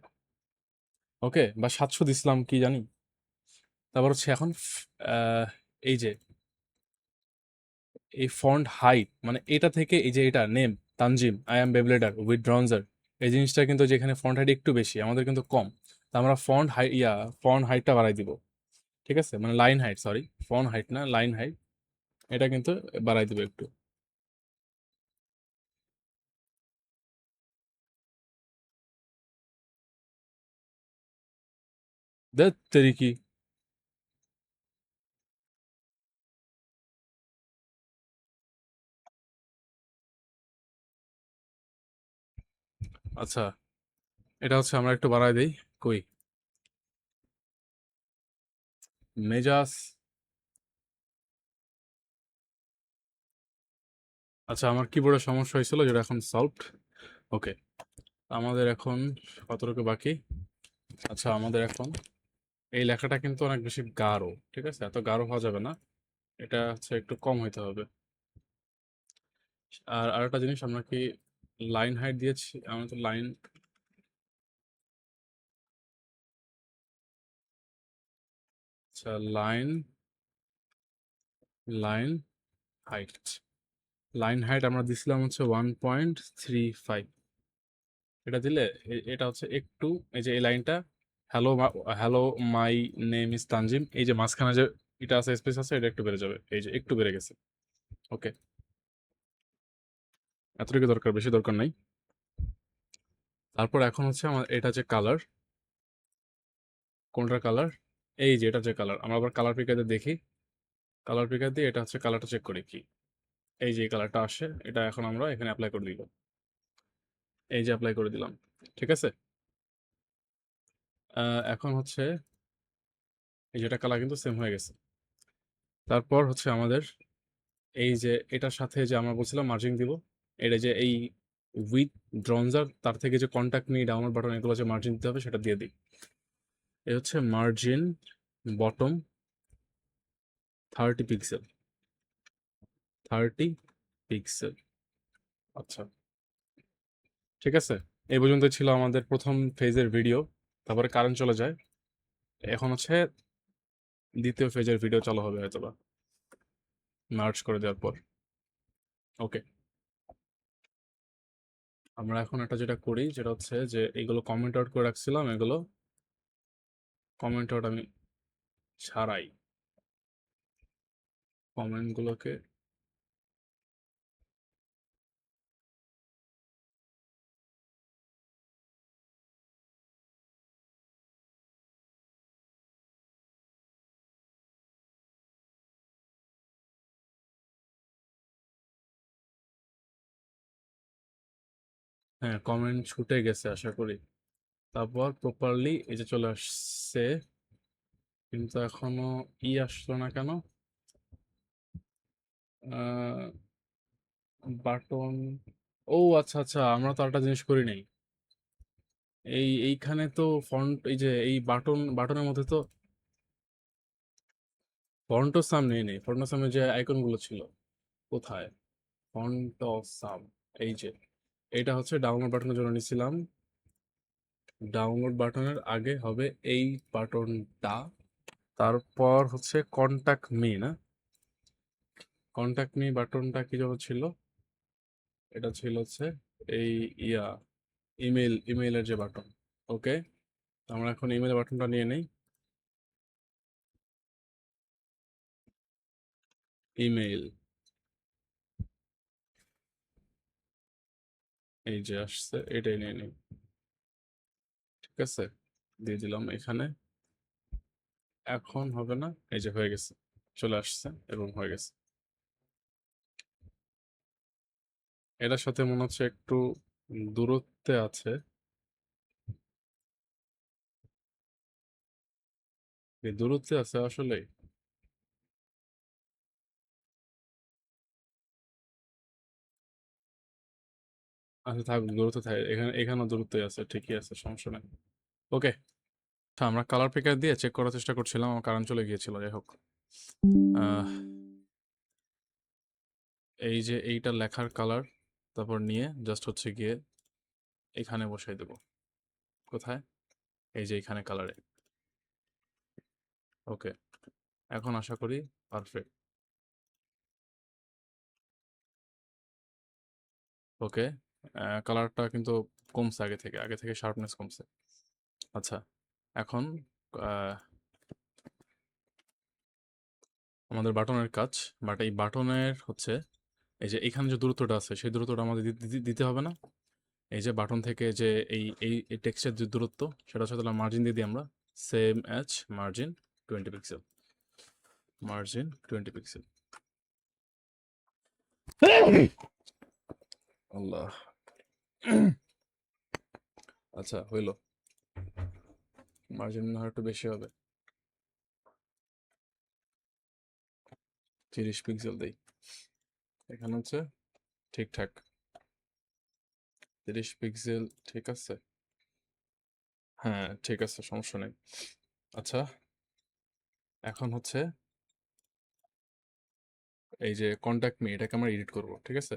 ওকে, বা 700 দিছিলাম কি জানি। তারপর হচ্ছে এখন আহ, এই যে এই ফন্ট হাইট, মানে এটা থেকে এই যে এটা নেম তানজিম আই এম বেবলেডার উইথ ব্রাউজার, এই জিনিসটা কিন্তু যেখানে ফন্ট হাইট একটু বেশি, আমাদের কিন্তু কম, তো আমরা ফন্ট হাইটটা বাড়াই দিব, ঠিক আছে, মানে line height, sorry font height না, লাইন হাইট, এটা কিন্তু বাড়াই দিব একটু। দেরি কি, আচ্ছা, এটা হচ্ছে আমরা একটু বাড়াই দিই, কই মেজাজ, আচ্ছা আমার কিবোর্ডের সমস্যা হয়েছিল যেটা এখন সলভড। ওকে, আমাদের এখন কতটুকু বাকি, আচ্ছা আমাদের এখন এই লেখাটা কিন্তু অনেক বেশি গাঢ়, ঠিক আছে, এত গাঢ় হওয়া যাবে না, এটা হচ্ছে একটু কম হইতে হবে। আর আরেকটা জিনিস, আমরা কি লাইন হাইট দিয়েছি, আমরা তো লাইন, আচ্ছা line, line height, line height আমরা দিছিলাম হচ্ছে 1.35, এটা দিলে এটা হচ্ছে একটু, এই যে এই লাইনটা, hello hello my name is Tanzim, এই যে মাঝখানে যে এটা আছে স্পেস আছে, এটা একটু বেড়ে যাবে, এই যে একটু বেড়ে গেছে। ওকে, এতটুকু দরকার, বেশি দরকার নাই। তারপর এখন হচ্ছে আমার এটা যে কালার, কোনটার কালার, এই যে এটা যে কালার, আমরা আবার কালার পিকারে দেখি, কালার পিকার দিয়ে এটা হচ্ছে কালারটা চেক করি কি, এই যে কালারটা আসে, এটা এখন আমরা এখানে অ্যাপ্লাই করে দিব, এই যে অ্যাপ্লাই করে দিলাম, ঠিক আছে। এখন হচ্ছে এই যেটা কালার কিন্তু সেম হয়ে গেছে। তারপর হচ্ছে আমাদের এই যে এটার সাথে যে আমরা বলছিলাম মার্জিং দিব, এটা যে এই উইথ ব্রঞ্জার, তার থেকে যে কন্টাক্ট মি ডাউনলোড বাটন এগুলো যে মার্জিন দিতে হবে সেটা দিয়ে দিই, এই হচ্ছে মার্জিন বটম 30 পিক্সেল, 30 পিক্সেল। আচ্ছা, ঠিক আছে? এই পর্যন্ত ছিল আমাদের প্রথম ফেজের ভিডিও। তারপরে কারেন্ট চলে যায়। এখন হচ্ছে দ্বিতীয় ফেজের ভিডিও চালু হবে হয়তোবা মার্চ করে দেওয়ার পর। ওকে, আমরা এখন একটা যেটা করি যেটা হচ্ছে যে এইগুলো কমেন্ট আউট করে রাখছিলাম, এগুলো কমেন্ট আউট আমি ছাড়াই কমেন্টগুলোকে। হ্যাঁ, কমেন্ট ছুটে গেছে আশা করি। তারপর প্রপারলি এই যে চলে আসছে, কিন্তু এখনো আসলো না কেন? বাটন, ও আচ্ছা আচ্ছা, আমরা তো একটা জিনিস করি নাই। এইখানে তো ফন্ট, এই যে এই বাটনের মধ্যে তো ফন্ট সাম নেই। ফন্ট সামে যে আইকন গুলো ছিল কোথায়? ফন্ট সাম, এই যে এটা হচ্ছে ডাউনলোড বাটনের জন্য নিছিলাম। ডাউনলোড বাটনের আগে হবে এই বাটনটা, তারপর হচ্ছে কন্টাক্ট মি, না কন্টাক্ট মি বাটনটা কি যেন ছিল? এটা ছিল হচ্ছে এই ইয়া ইমেইলের যে বাটন। ওকে, আমরা এখন ইমেল বাটনটা নিয়ে নেই। ইমেইল, এই যে আসছে, এটাই নিয়ে নিই। ঠিক আছে, দিয়ে দিলাম এখানে। এখন হবে না, এই যে হয়ে গেছে, চলে আসছে এবং হয়ে গেছে। এটার সাথে মনে হচ্ছে একটু দূরত্বে আছে। এই দূরত্বে আছে আসলে। আচ্ছা থাক, দূরত্বে থাকে, এখানেও দূরত্বে আছে, ঠিকই আছে, সমস্যা নেই। ওকে, আমরা কালার পিকার দিয়ে চেক করার চেষ্টা করছিলাম, আমার কারেন্ট চলে গিয়েছিল, যাই হোক। আহ, এই যে এইটা লেখার কালার, তারপর নিয়ে জাস্ট হচ্ছে গিয়ে এখানে বসাই দেব। কোথায়? এই যে এখানে কালারে। ওকে, এখন আশা করি পারফেক্ট। ওকে, কালারটা কিন্তু কমছে আগে থেকে শার্পনেস কমছে। আচ্ছা, এখন আহ, আমাদের বাটনের কাজ, বাট এই বাটনের হচ্ছে এই যে এখানে যে দূরত্বটা আছে সেই দূরত্বটা আমাদের দিতে হবে না? এই যে বাটন থেকে যে এই টেক্সটের যে দূরত্ব, সেটা হচ্ছে তাহলে মার্জিন দিয়ে দিই আমরা, same as margin 20 pixel, margin 20 pixel. আল্লাহ, আচ্ছা হইলো, মার্জিন না একটু বেশি হবে, 30 পিক্সেল দেই। এখানে হচ্ছে ঠিকঠাক 30 পিক্সেল, ঠিক আছে। হ্যাঁ ঠিক আছে, সমস্যা নেই। আচ্ছা, এখন হচ্ছে এই যে কন্ট্যাক্ট মি, এটাকে আমরা এডিট করব, ঠিক আছে?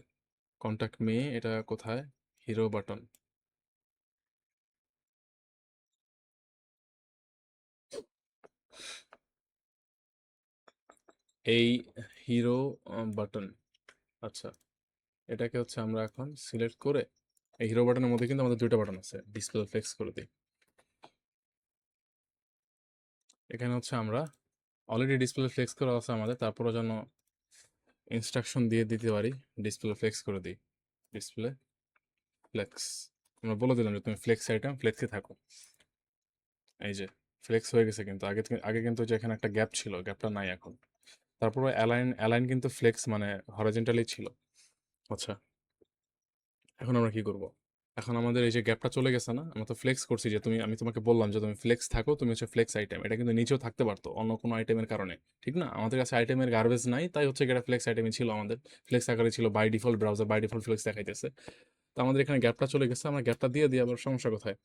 কন্ট্যাক্ট মি, এটা কোথায়? Hero button. এই হিরো বাটন, আচ্ছা, এটাকে হচ্ছে আমরা এখন সিলেক্ট করে এই হিরো বাটনের মধ্যে কিন্তু আমাদের দুইটা বাটন আছে, ডিসপ্লে ফ্লেক্স করে দিই। এখানে হচ্ছে আমরা অলরেডি ডিসপ্লে ফ্লেক্স করা আছে আমাদের, তারপরে যেন ইনস্ট্রাকশন দিয়ে দিতে পারি, ডিসপ্লে ফ্লেক্স করে দিই। ডিসপ্লে ফ্লেক্স, আমরা বলে দিলাম যে তুমি ফ্লেক্স আইটেম ফ্লেক্সে থাকো। এই যে ফ্লেক্স হয়ে গেছে, কিন্তু আগে কিন্তু যে এখানে একটা গ্যাপ ছিল, গ্যাপটা নাই এখন। তারপরে অ্যালাইন অ্যালাইন কিন্তু ফ্লেক্স মানে হরাইজন্টালি ছিল। আচ্ছা, এখন আমরা কি করব? এখন আমাদের এই যে গ্যাপটা চলে গেছে না, আমরা তো ফ্লেক্স করছি, যে আমি তোমাকে বললাম যে তুমি ফ্লেক্স থাকো, তুমি হচ্ছে ফ্লেক্স আইটেম, এটা কিন্তু নিচেও থাকতে পারতো অন্য কোনো আইটেমের কারণে, ঠিক না? আমাদের কাছে আইটেমের গার্বেজ নাই, তাই হচ্ছে এটা ফ্লেক্স আইটেমই ছিল, আমাদের ফ্লেক্স আকারে ছিল, by default browser by default flex দেখাইতেছে। তো আমাদের এখানে গ্যাপটা চলে গেছে, আমরা গ্যাপটা দিয়ে দিই, আবার সমস্যা কোথায়?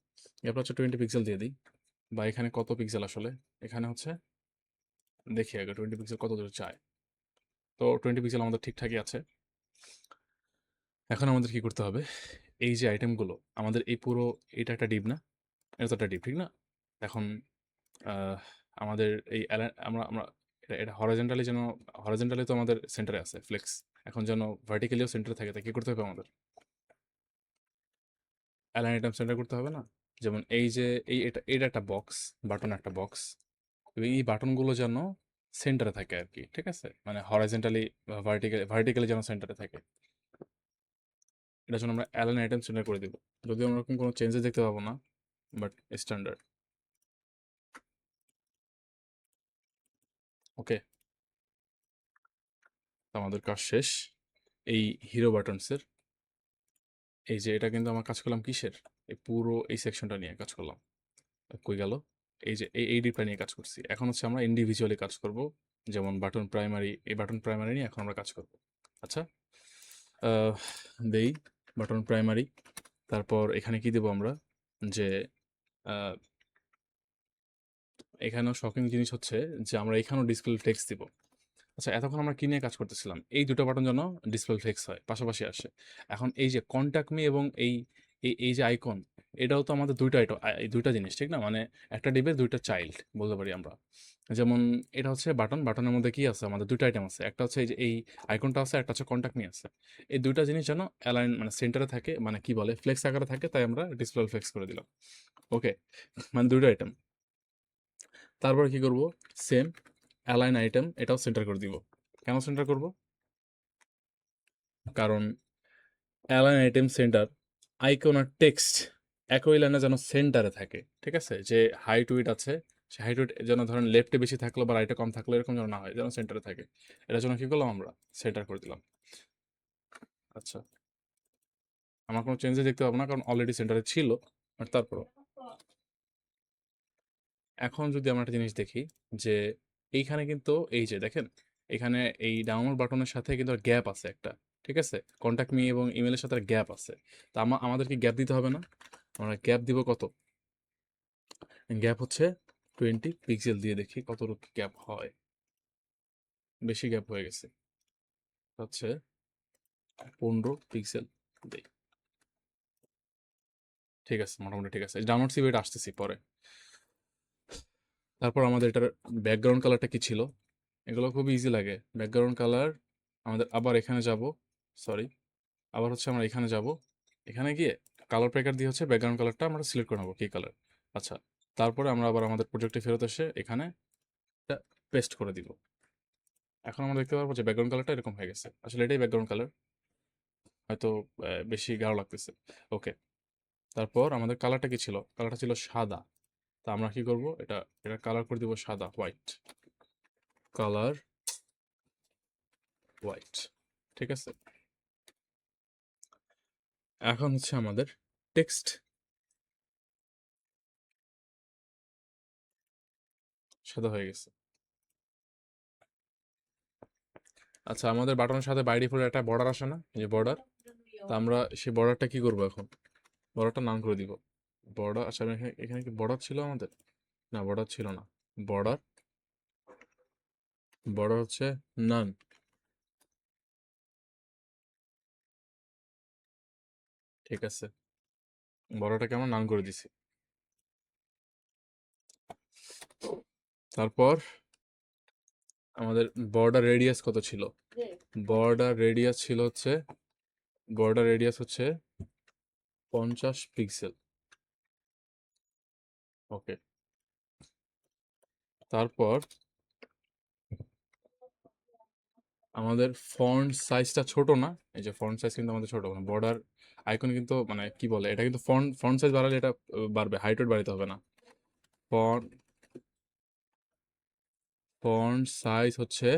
গ্যাপটা হচ্ছে 20 পিক্সেল দিয়ে দিই, বা এখানে কত পিক্সেল আসলে? এখানে হচ্ছে দেখি আগে 20 পিক্সেল কত দূর চায়। তো 20 পিক্সেল আমাদের ঠিকঠাকই আছে। এখন আমাদের কি করতে হবে? এই যে আইটেমগুলো আমাদের এই পুরো এটা একটা ডিপ না, এটা তো একটা ডিপ, ঠিক না? এখন আহ, আমাদের এই আমরা আমরা এটা হরাইজন্টালি যেন, হরাইজন্টালি তো আমাদের সেন্টারে আছে ফ্লেক্স, এখন যেন ভার্টিক্যালিও সেন্টারে থাকে, তাই কি করতে হবে আমাদের? অ্যালাইন আইটেম সেন্টার করতে হবে না? যেমন এই যে এটা একটা বক্স, বাটন একটা বক্স, এই বাটনগুলো যেন সেন্টারে থাকে আর কি, ঠিক আছে? মানে হরাইজন্টালি ভার্টিক্যালি যেন সেন্টারে থাকে, এটার জন্য আমরা অ্যালাইন আইটেম সেন্টার করে দিব। যদিও আমরা এরকম কোনো চেঞ্জেস দেখতে পাবো না, বাট স্ট্যান্ডার্ড। ওকে, আমাদের কাজ শেষ এই হিরো বাটনসের। এই যে এটা কিন্তু আমার কাজ করলাম কিসের, এই পুরো এই সেকশনটা নিয়ে কাজ করলাম। কই গেল? এই যে এই ডিপটা নিয়ে কাজ করছি। এখন হচ্ছে আমরা ইন্ডিভিজুয়ালি কাজ করব, যেমন বাটন প্রাইমারি, এই বাটন প্রাইমারি নিয়ে এখন আমরা কাজ করব। আচ্ছা, আহ, দেই বাটন প্রাইমারি। তারপর এখানে কি দেব আমরা, যে আহ, এখানেও শকিং জিনিস হচ্ছে যে আমরা এখানেও ডিসপ্লে টেক্সট দিব। আচ্ছা, এতক্ষণ আমরা কি নিয়ে কাজ করতেছিলাম, এই দুটো বাটন যেন ডিসপ্লে ফ্লেক্স হয়, পাশাপাশি আসে। এখন এই যে কন্ট্যাক্ট মি এবং এই এই এই যে আইকন, এটাও তো আমাদের দুইটা এই দুইটা জিনিস, ঠিক না? মানে একটা ডিবের দুইটা চাইল্ড বলতে পারি আমরা। যেমন এটা হচ্ছে বাটন, বাটনের মধ্যে কি আছে, আমাদের দুইটা আইটেম আছে, একটা হচ্ছে এই যে এই আইকনটা আছে, একটা হচ্ছে কন্ট্যাক্ট মি আছে। এই দুইটা জিনিস যেন অ্যালাইন মানে সেন্টারে থাকে, মানে কি বলে ফ্লেক্স আকারে থাকে, তাই আমরা ডিসপ্লে ফ্লেক্স করে দিলাম। ওকে, মানে দুইটা আইটেম। তারপর কি করব, সেম অ্যালাইন আইটেম এটাও সেন্টার করে দিব। কেন সেন্টার করব? কারণ অ্যালাইন আইটেম সেন্টার, আইকন আর টেক্সট একই লাইনে যেন সেন্টারে থাকে, ঠিক আছে? যে হাইট উইড আছে, সে হাইট উইড যেন ধরেন লেফটে বেশি থাকলো বা রাইটে কম থাকলো, এরকম যেন না হয়, যেন সেন্টারে থাকে। এটার জন্য কি করলাম আমরা, সেন্টার করে দিলাম। আচ্ছা, আমার কোনো চেঞ্জে দেখতে পাবো না, কারণ অলরেডি সেন্টারে ছিল। বাট তারপরও এখন যদি আমরা একটা জিনিস দেখি, যে এইখানে কিন্তু এই যে দেখেন, এখানে এই ডাউনলোড বাটনের সাথে কিন্তু গ্যাপ আছে একটা, ঠিক আছে? কন্ট্যাক্ট মি এবং ইমেলের সাথে গ্যাপ আছে। তা আমাদের কি গ্যাপ দিতে হবে না? আমরা গ্যাপ দিব কত? গ্যাপ হচ্ছে 20 পিক্সেল দিয়ে দেখি কতটুকু গ্যাপ হয়। বেশি গ্যাপ হয়ে গেছে, হচ্ছে 15 পিক্সেল দেই। ঠিক আছে, মোটামুটি ঠিক আছে। ডাউনলোড সিভি এটা আসতেছি পরে। তারপর আমাদের এটার ব্যাকগ্রাউন্ড কালারটা কি ছিল, এগুলো খুব ইজি লাগে। ব্যাকগ্রাউন্ড কালার আমাদের আবার এখানে যাব, সরি, আবার হচ্ছে আমরা এখানে যাব, এখানে গিয়ে কালার প্যাকার দিয়ে হচ্ছে ব্যাকগ্রাউন্ড কালারটা আমরা সিলেক্ট করে নেবো কি কালার। আচ্ছা, তারপরে আমরা আবার আমাদের প্রজেক্টে ফেরত এসে এখানে এটা পেস্ট করে দিব। এখন আমরা দেখতে পারবো যে ব্যাকগ্রাউন্ড কালারটা এরকম হয়ে গেছে, আসলে এটাই ব্যাকগ্রাউন্ড কালার, হয়তো বেশি গাঢ় লাগতেছে। ওকে, তারপর আমাদের কালারটা কি ছিল, কালারটা ছিল সাদা। তা আমরা কি করব, এটা কালার করে দিব সাদা, হোয়াইট, কালার হোয়াইট, ঠিক আছে? এখন হচ্ছে আমাদের টেক্সট সাদা হয়ে গেছে। আচ্ছা, আমাদের বাটনের সাথে বাই ডিফল্ট একটা বর্ডার আসে না, এই যে বর্ডার, তা আমরা সেই বর্ডারটা কি করব এখন, বর্ডারটা নাম করে দিব। বর্ডার, আচ্ছা আমি এখানে এখানে কি বর্ডার ছিল আমাদের? না, বর্ডার ছিল না। বর্ডার, বর্ডার হচ্ছে নান, ঠিক আছে? বর্ডারটাকে আমরা নান করে দিছি। তারপর আমাদের বর্ডার রেডিয়াস কত ছিল? বর্ডার রেডিয়াস ছিল হচ্ছে, বর্ডার রেডিয়াস হচ্ছে 50 পিক্সেল। ওকে, তারপর আমাদের ফন্ট সাইজটা ছোট না, এই যে ফন্ট সাইজ কিন্তু আমাদের ছোট, মানে বর্ডার আইকন কিন্তু মানে কি বলে, এটা কিন্তু ফন্ট ফন্ট সাইজ বাড়ালে এটা বাড়বে, হাইট বাড়াতে হবে না। ফন্ট ফন্ট সাইজ হচ্ছে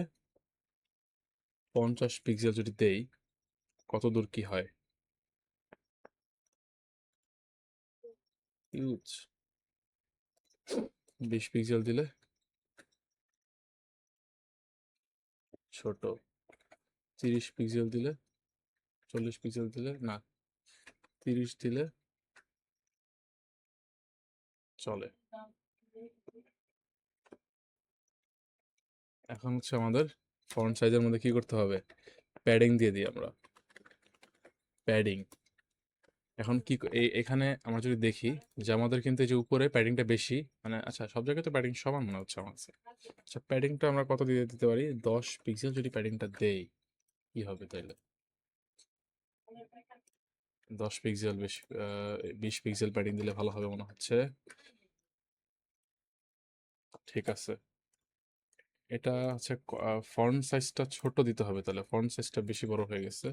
50 পিক্সেল যদি দেই, কত দূর কি হয়? ইউজ 20 পিক্সেল দিলে ছোট, 30 পিক্সেল দিলে, 40 পিক্সেল দিলে না, 30 দিলে চলে। এখন হচ্ছে আমাদের ফন্ট সাইজের মধ্যে কি করতে হবে, প্যাডিং দিয়ে দিই আমরা, প্যাডিং, এখন কি এখানে আমরা যদি দেখি যে আমাদের কিন্তু এই যে উপরে প্যাডিংটা বেশি, মানে আচ্ছা সব জায়গায় তো প্যাডিং সমান মনে হচ্ছে আমার কাছে। আচ্ছা প্যাডিংটা আমরা কত দিয়ে দিতে পারি? 10 পিক্সেল যদি প্যাডিংটা দেই কি হবে তাইলে? 10 পিক্সেল বেশি, 20 পিক্সেল প্যাডিং দিলে ভালো হবে মনে হচ্ছে। ঠিক আছে, এটা হচ্ছে ফন্ট সাইজটা ছোট দিতে হবে, তাহলে ফন্ট সাইজটা বেশি বড় হয়ে গেছে।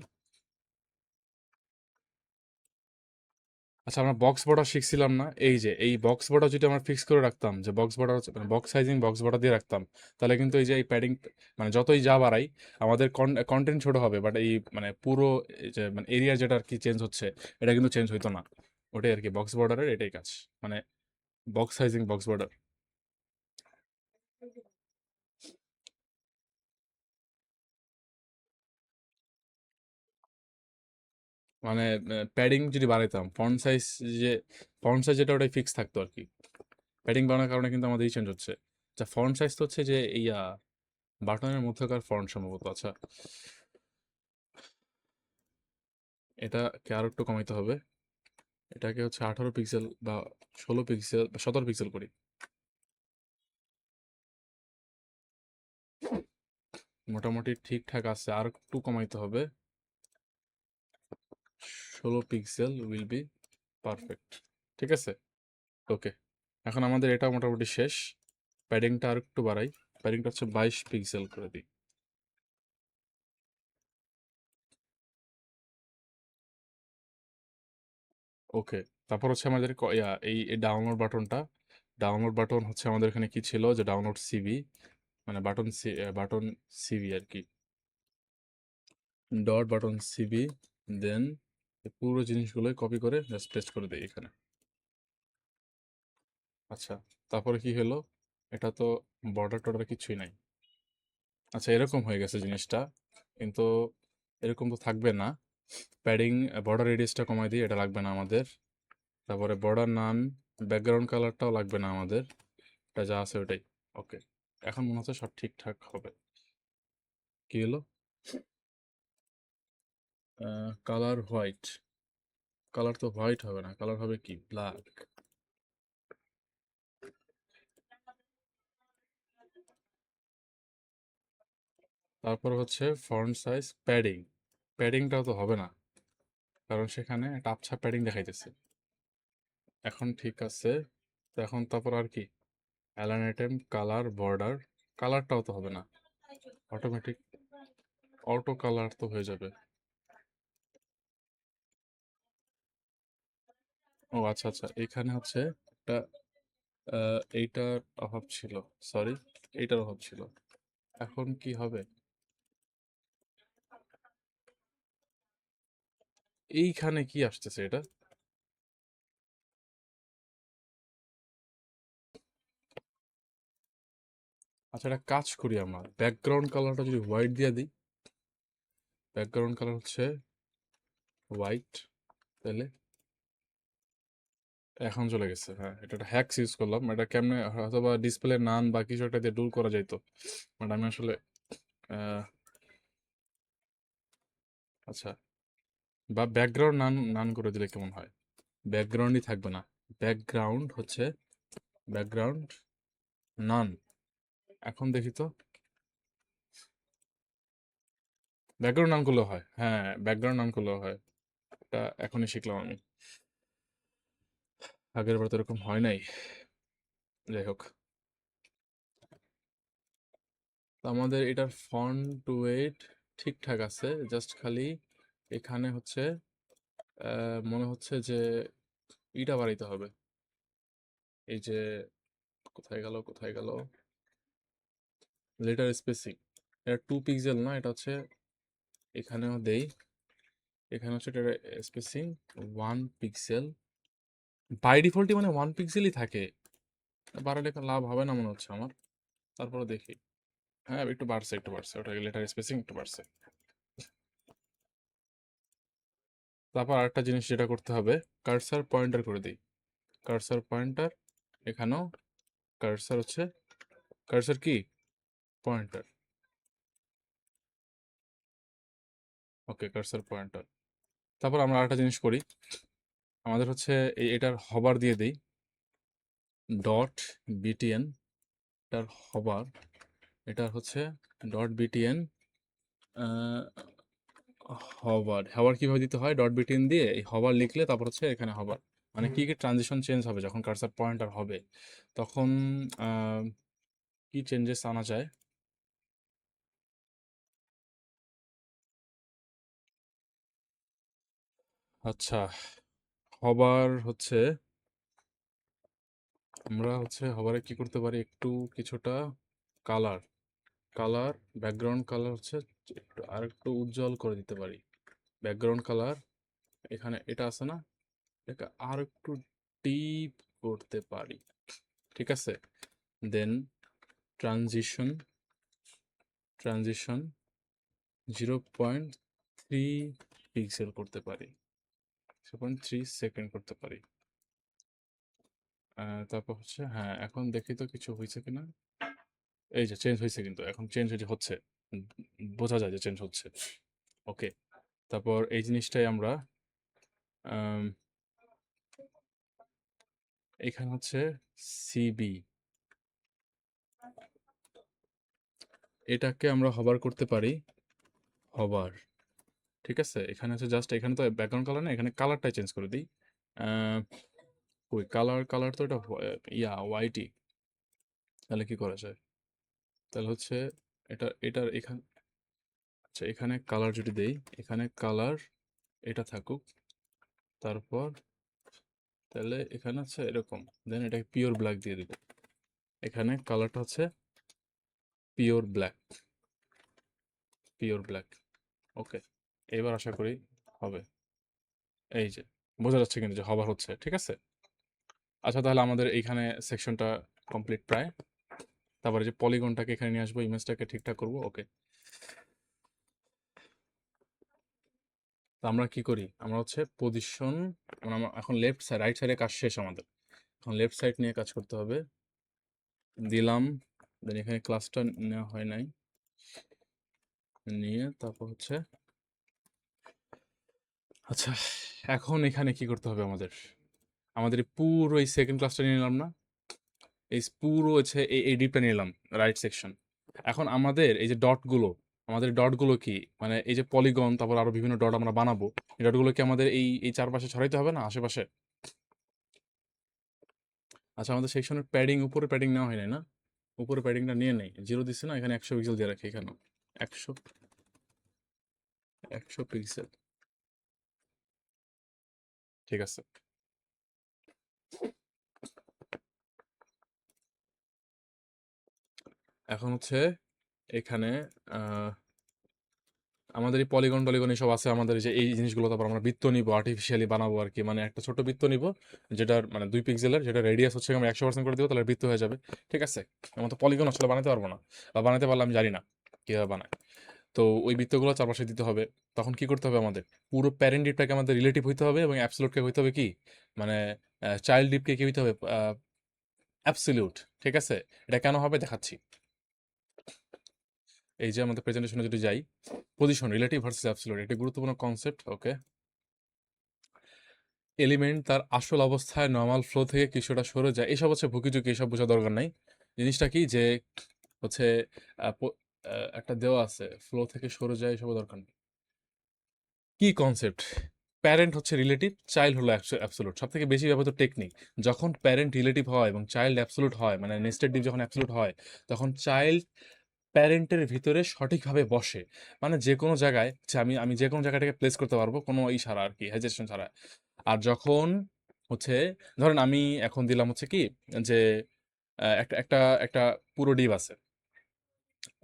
আচ্ছা আমরা বক্স বর্ডার শিখছিলাম না? এই যে এই বক্স বর্ডার যদি আমরা ফিক্স করে রাখতাম যে বক্স বর্ডার হচ্ছে মানে বক্স সাইজিং বক্স বর্ডার দিয়ে রাখতাম, তাহলে কিন্তু এই যে এই প্যাডিং মানে যতই যা বাড়াই আমাদের কন্টেন্ট ছোট হবে, বাট এই মানে পুরো এই যে মানে এরিয়া যেটা আর কি চেঞ্জ হচ্ছে এটা কিন্তু চেঞ্জ হইতো না। ওটাই আর কি বক্স বর্ডারের এটাই কাজ, মানে বক্স সাইজিং বক্স বর্ডার। মানে প্যাডিং যদি বাড়াইতাম ফন্ট সাইজ, যে ফন্ট সাইজ যেটা ওটাই ফিক্স থাকতো আর কি। প্যাডিং বাড়ানোর কারণে কিন্তু আমাদের এই চেঞ্জ হচ্ছে। আচ্ছা ফন্ট সাইজ তো হচ্ছে যে ইয়া বাটনের মধ্যকার ফন্ট সম্ভবত। আচ্ছা এটাকে আরো একটু কমাইতে হবে, এটাকে হচ্ছে 18 পিক্সেল বা 16 পিক্সেল বা 17 পিক্সেল করি। মোটামুটি ঠিকঠাক আছে, আর একটু কমাইতে হবে। 16 পিক্সেল উইল বি পারফেক্ট। ঠিক আছে, ওকে। এখন আমাদের এটা মোটামুটি শেষ। প্যাডিংটা আর একটু বাড়াই, প্যাডিংটা হচ্ছে 22 পিক্সেল করে দিই। ওকে, তারপর হচ্ছে আমাদের এই ডাউনলোড বাটনটা, ডাউনলোড বাটন হচ্ছে আমাদের এখানে কি ছিল যে ডাউনলোড সিভি, মানে বাটন সিভি আর কি, ডট বাটন সিভি, দেন পুরো জিনিসগুলোই কপি করে জাস্ট পেস্ট করে দিই এখানে। আচ্ছা তারপরে কি হলো? এটা তো বর্ডার টর্ডার কিছুই নাই। আচ্ছা এরকম হয়ে গেছে জিনিসটা, কিন্তু এরকম তো থাকবে না। প্যাডিং বর্ডার রেডিয়াসটা কমাই দিই, এটা লাগবে না আমাদের। তারপরে বর্ডার নান, ব্যাকগ্রাউন্ড কালারটাও লাগবে না আমাদের, এটা যা আছে ওটাই। ওকে, এখন মনে হচ্ছে সব ঠিকঠাক হবে। কি হলো? কালার হোয়াইট, কালার তো হোয়াইট হবে না, কালার হবে কি ব্ল্যাক। তারপর হচ্ছে ফন্ট সাইজ প্যাডিং, প্যাডিংটাও তো হবে না কারণ সেখানে একটা আবছা প্যাডিং দেখাইতেছে। এখন ঠিক আছে, তো এখন তারপর আর কি অ্যালাইন আইটেম কালার বর্ডার, কালারটাও তো হবে না, অটোমেটিক অটো কালার তো হয়ে যাবে। ও আচ্ছা আচ্ছা, এখানে হচ্ছে একটা এইটার অভাব ছিল, সরি এইটার অভাব ছিল। এখন কি হবে? এইখানে কি আসতেছে এটা? আচ্ছা একটা কাজ করি, আমরা ব্যাকগ্রাউন্ড কালারটা যদি হোয়াইট দিয়ে দিই, ব্যাকগ্রাউন্ড কালার হচ্ছে হোয়াইট, তাহলে এখন চলে গেছে। হ্যাঁ এটা একটা হ্যাক্স ইউজ করলাম, এটা কেমনে হয়তো বা ডিসপ্লে নান বা কিছু একটা দিয়ে ডুল করা যাইতো, বাট আমি আসলে আহ, আচ্ছা, বা ব্যাকগ্রাউন্ড নান নান করে দিলে কেমন হয়? ব্যাকগ্রাউন্ডই থাকবে না, ব্যাকগ্রাউন্ড হচ্ছে ব্যাকগ্রাউন্ড নান। এখন দেখি তো, ব্যাকগ্রাউন্ড নাম করলেও হয়, হ্যাঁ ব্যাকগ্রাউন্ড নাম করলেও হয়। এটা এখনই শিখলাম আমি, আগের বার তো এরকম হয় নাই। যাই হোক, তো আমাদের এটার ফন্ট ওয়েট ঠিকঠাক আছে, জাস্ট খালি এখানে হচ্ছে মনে হচ্ছে যে ইটা বাড়াইতে হবে। এই যে কোথায় গেল কোথায় গেল, লেটার স্পেসিং, এটা 2 পিক্সেল না, এটা হচ্ছে এখানেও দেই, এখানে হচ্ছে এটা স্পেসিং 1 পিক্সেল। বাই ডিফল্টই মানে 1 পিক্সেলই থাকে, বাড়ালে লাভ হবে না মনে হচ্ছে আমার। তারপরে দেখি, হ্যাঁ একটু বাড়ছে একটু বাড়ছে, ওটা লেটার স্পেসিং একটু বাড়ছে। তারপর আরেকটা জিনিস যেটা করতে হবে, কার্সার পয়েন্টার করে দিই, কার্সার পয়েন্টার, এখানেও কার্সার হচ্ছে, কার্সার কি পয়েন্টার, ওকে কার্সার পয়েন্টার। তারপর আমরা আরেকটা জিনিস করি, আমাদের হচ্ছে এটার হবার দিয়ে দেই ডট বিটিএন, এটার হবার, এটা হচ্ছে ডট বিটিএন হবার। হবার কিভাবে দিতে হয়? ডট বিটিএন দিয়ে এই হবার লিখলে তারপর হচ্ছে এখানে হবার, মানে কি কি ট্রানজিশন চেঞ্জ হবে যখন কার্সার পয়েন্টার হবে, তখন কি চেঞ্জেস আনা যায়। আচ্ছা, হবার হচ্ছে আমরা হচ্ছে হবারে কি করতে পারি, একটু কিছুটা কালার, ব্যাকগ্রাউন্ড কালার হচ্ছে একটু আর একটু উজ্জ্বল করে দিতে পারি। ব্যাকগ্রাউন্ড কালার এখানে এটা আছে না, এটাকে আর একটু ডিপ করতে পারি, ঠিক আছে। দেন ট্রানজিশন, ট্রানজিশন 0.3 পিক্সেল করতে পারি, 0.3 সেকেন্ড করতে পারি। তারপর হচ্ছে হ্যাঁ, এখন দেখি তো কিছু হয়েছে কিনা। এই যে চেঞ্জ হয়েছে, কিন্তু এখন চেঞ্জ হচ্ছে, উম, বোঝা যায় যে চেঞ্জ হচ্ছে। ওকে, তারপর এই জিনিসটাই আমরা আম, এখানে হচ্ছে সিবি, এটাকে আমরা হবার করতে পারি, হবার, ঠিক আছে। এখানে হচ্ছে জাস্ট, এখানে তো ব্যাকগ্রাউন্ড কালার না, এখানে কালারটাই চেঞ্জ করে দিই। আহ, ওই কালার তো এটা ওয়াইটি, তাহলে কি করা যায়? তাহলে হচ্ছে এটার এখানে, আচ্ছা এখানে কালার যদি দেই, এখানে কালার এটা থাকুক, তারপর তাহলে এখানে হচ্ছে এরকম, দেন এটাকে পিওর ব্ল্যাক দিয়ে দিব, এখানে কালারটা হচ্ছে পিওর ব্ল্যাক, পিওর ব্ল্যাক। ওকে, এবার আশা করি হবে। এই যে বোঝা যাচ্ছে কিন্তু যে হবার হচ্ছে, ঠিক আছে। আচ্ছা তাহলে আমাদের এইখানে সেকশনটা কমপ্লিট প্রায়। তারপরে যে পলিগনটাকে এখানে নিয়ে আসবো, ইমেজটাকে ঠিকঠাক করবো। ওকে, তো আমরা কি করি, আমরা হচ্ছে পজিশন, আমরা এখন লেফট সাইড, রাইট সাইডে কাজ শেষ আমাদের, এখন লেফট সাইড নিয়ে কাজ করতে হবে। দিলাম, দেন এখানে ক্লাসটা নেওয়া হয় নাই, নিয়ে তারপর হচ্ছে আচ্ছা, এখন এখানে কি করতে হবে আমাদের, আমাদের এই পুরো এই সেকেন্ড ক্লাসটা নিয়ে নিলাম না, এই পুরো হচ্ছে এই ডিপটা নিয়ে নিলাম, রাইট সেকশন। এখন আমাদের এই যে ডটগুলো, আমাদের ডটগুলো কি, মানে এই যে পলিগন, তারপর আরো বিভিন্ন ডট আমরা বানাবো, এই ডটগুলো কি আমাদের এই এই চারপাশে ছড়াইতে হবে না, আশেপাশে? আচ্ছা, আমাদের সেকশনের প্যাডিং, উপরে প্যাডিং নেওয়া হয় নাই না, উপরে প্যাডিংটা নিয়ে নেই, 0 দিচ্ছে না, এখানে 100 পিক্সেল দিয়ে রাখি, এখানে 100, 100 পিক্সেল, ঠিক আছে। এখন হচ্ছে এখানে আমাদের এই পলিগন টলিগন এসব আছে, আমাদের যে এই জিনিসগুলো, তারপর আমরা বৃত্ত নিব, আর্টিফিশিয়ালি বানাবো আর কি, মানে একটা ছোট বৃত্ত নিব, যেটার মানে 2 পিক্সেলের, যেটা রেডিয়াস হচ্ছে আমরা 100% করে দেবো, তাহলে বৃত্ত হয়ে যাবে, ঠিক আছে। আমার তো পলিগন আসলে বানাতে পারবো না, বা বানাতে পারলে আমি জানি না কীভাবে বানায়। তো ওই বৃত্তগুলো চারপাশে দিতে হবে। তখন কি করতে হবে আমাদের, পুরো প্যারেন্ট ডিপটাকে আমাদের রিলেটিভ হইতে হবে, এবং অ্যাবসলিউটকে হইতে হবে কি, মানে চাইল্ড ডিপকে কি হইতে হবে, অ্যাবসলিউট, ঠিক আছে। এটা কেন হবে দেখাচ্ছি। এই যে আমাদের প্রেজেন্টেশনে যদি যাই, পজিশন রিলেটিভ ভার্সেস অ্যাবসলিউট, একটি গুরুত্বপূর্ণ কনসেপ্ট। ওকে, এলিমেন্ট তার আসল অবস্থায় নর্মাল ফ্লো থেকে কিছুটা সরে যায়, এসব হচ্ছে ভুকিঝুঁকি, এসব বোঝা দরকার নাই। জিনিসটা কি যে হচ্ছে একটা দেওয়া আছে, ফ্লো থেকে সরে যায়, এসব দরকার নেই। কি কনসেপ্ট, প্যারেন্ট হচ্ছে রিলেটিভ, চাইল্ড হলো অ্যাবসলুট, সব থেকে বেশি ব্যবহৃত টেকনিক। যখন প্যারেন্ট রিলেটিভ হয় এবং চাইল্ড অ্যাবসলুট হয়, মানে নেস্টেড ডিপ যখন অ্যাবসলুট হয়, তখন চাইল্ড প্যারেন্টের ভিতরে সঠিকভাবে বসে, মানে যে কোনো জায়গায়, আমি আমি যে কোনো জায়গাটাকে প্লেস করতে পারবো, কোনো ছাড়া আর কি, হেজিটেশন ছাড়া। আর যখন হচ্ছে, ধরেন আমি এখন দিলাম হচ্ছে কি, যে একটা একটা একটা পুরো ডিপ আছে,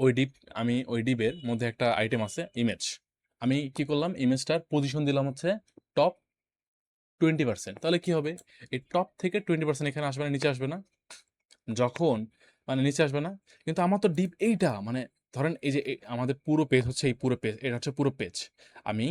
ওই ডিপ, আমি ওই ডিপের মধ্যে একটা আইটেম আছে ইমেজ, আমি কি করলাম, ইমেজটার পজিশন দিলাম হচ্ছে টপ 20%, তাহলে কি হবে, এই টপ থেকে 20% এখানে আসবে না, নিচে আসবে না, যখন মানে নিচে আসবে না। কিন্তু আমার তো ডিপ এইটা, মানে ধরেন এই যে আমাদের পুরো পেজ হচ্ছে, এই পুরো পেজ, এটা হচ্ছে পুরো পেজ, আমি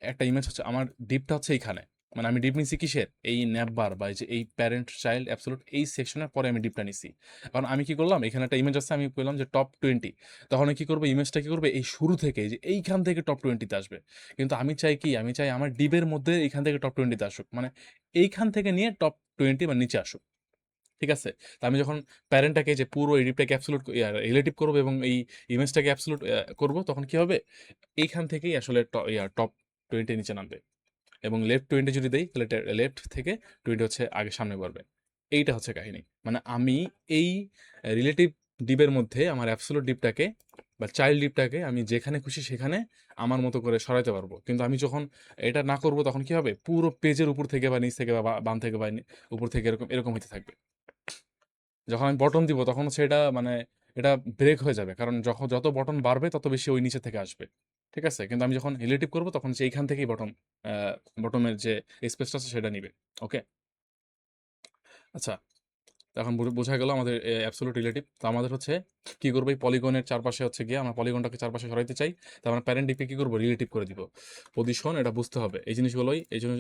একটা ইমেজ হচ্ছে, আমার ডিপটা হচ্ছে এইখানে, মানে আমি ডিপ নিছি কিসের? এই ন্যাপবার বা এই যে এই প্যারেন্ট চাইল্ড অ্যাবসোলুট এই সেকশনের পরে আমি ডিপটা নিছি। কারণ আমি কি করলাম? এখানে একটা ইমেজ আছে, আমি বললাম যে টপ 20, তখন কি করবে? ইমেজটা কি করবে? এই শুরু থেকে যে এইখান থেকে টপ 20 তে আসবে। কিন্তু আমি চাই কি? আমি চাই আমার ডিপের মধ্যে এইখান থেকে টপ 20 তে আসুক। মানে এইখান থেকে নিয়ে টপ 20 বা নিচে আসুক। ঠিক আছে? তো আমি যখন প্যারেন্টটাকে যে পুরো এই ডিপটাকে অ্যাবসোলুট রিলেটিভ করব এবং এই ইমেজটাকে অ্যাবসোলুট করব, তখন কি হবে? এইখান থেকেই আসলে টপ 20 নিচে নামবে। এবং লেফট 20 যদি দেই, তাহলে লেফট থেকে 20 হচ্ছে আগে সামনে বাড়বে। এইটা হচ্ছে কাহিনী। মানে আমি এই রিলেটিভ ডিপের মধ্যে আমার অ্যাবসোলুট ডিপটাকে বা চাইল্ড ডিপটাকে আমি যেখানে খুশি সেখানে আমার মতো করে সরাইতে পারবো। কিন্তু আমি যখন এটা না করব, তখন কি হবে? পুরো পেজের উপর থেকে বা নিচ থেকে বা বাম থেকে বা উপর থেকে এরকম এরকম হতে থাকবে। যখন আমি বটন দিব, তখন হচ্ছে এটা মানে এটা ব্রেক হয়ে যাবে। কারণ যখন যত বটন বাড়বে, তত বেশি ওই নিচে থেকে আসবে। ঠিক আছে? কিন্তু আমি যখন রিলেটিভ করব, তখন হচ্ছে এইখান থেকেই বটমের যে স্পেসটা আছে সেটা নিবে। ওকে? আচ্ছা, তো এখন বোঝা গেল আমাদের অ্যাবসোলিউট রিলেটিভ। তো আমাদের হচ্ছে কি করব? এই পলিগনের চারপাশে হচ্ছে গিয়ে আমরা পলিগনটাকে চারপাশে সরাইতে চাই। তো আমরা প্যারেন্ট ডিপকে কি করব? রিলেটিভ করে দিব। পজিশন এটা বুঝতে হবে। এই জিনিসগুলোই এইজন্য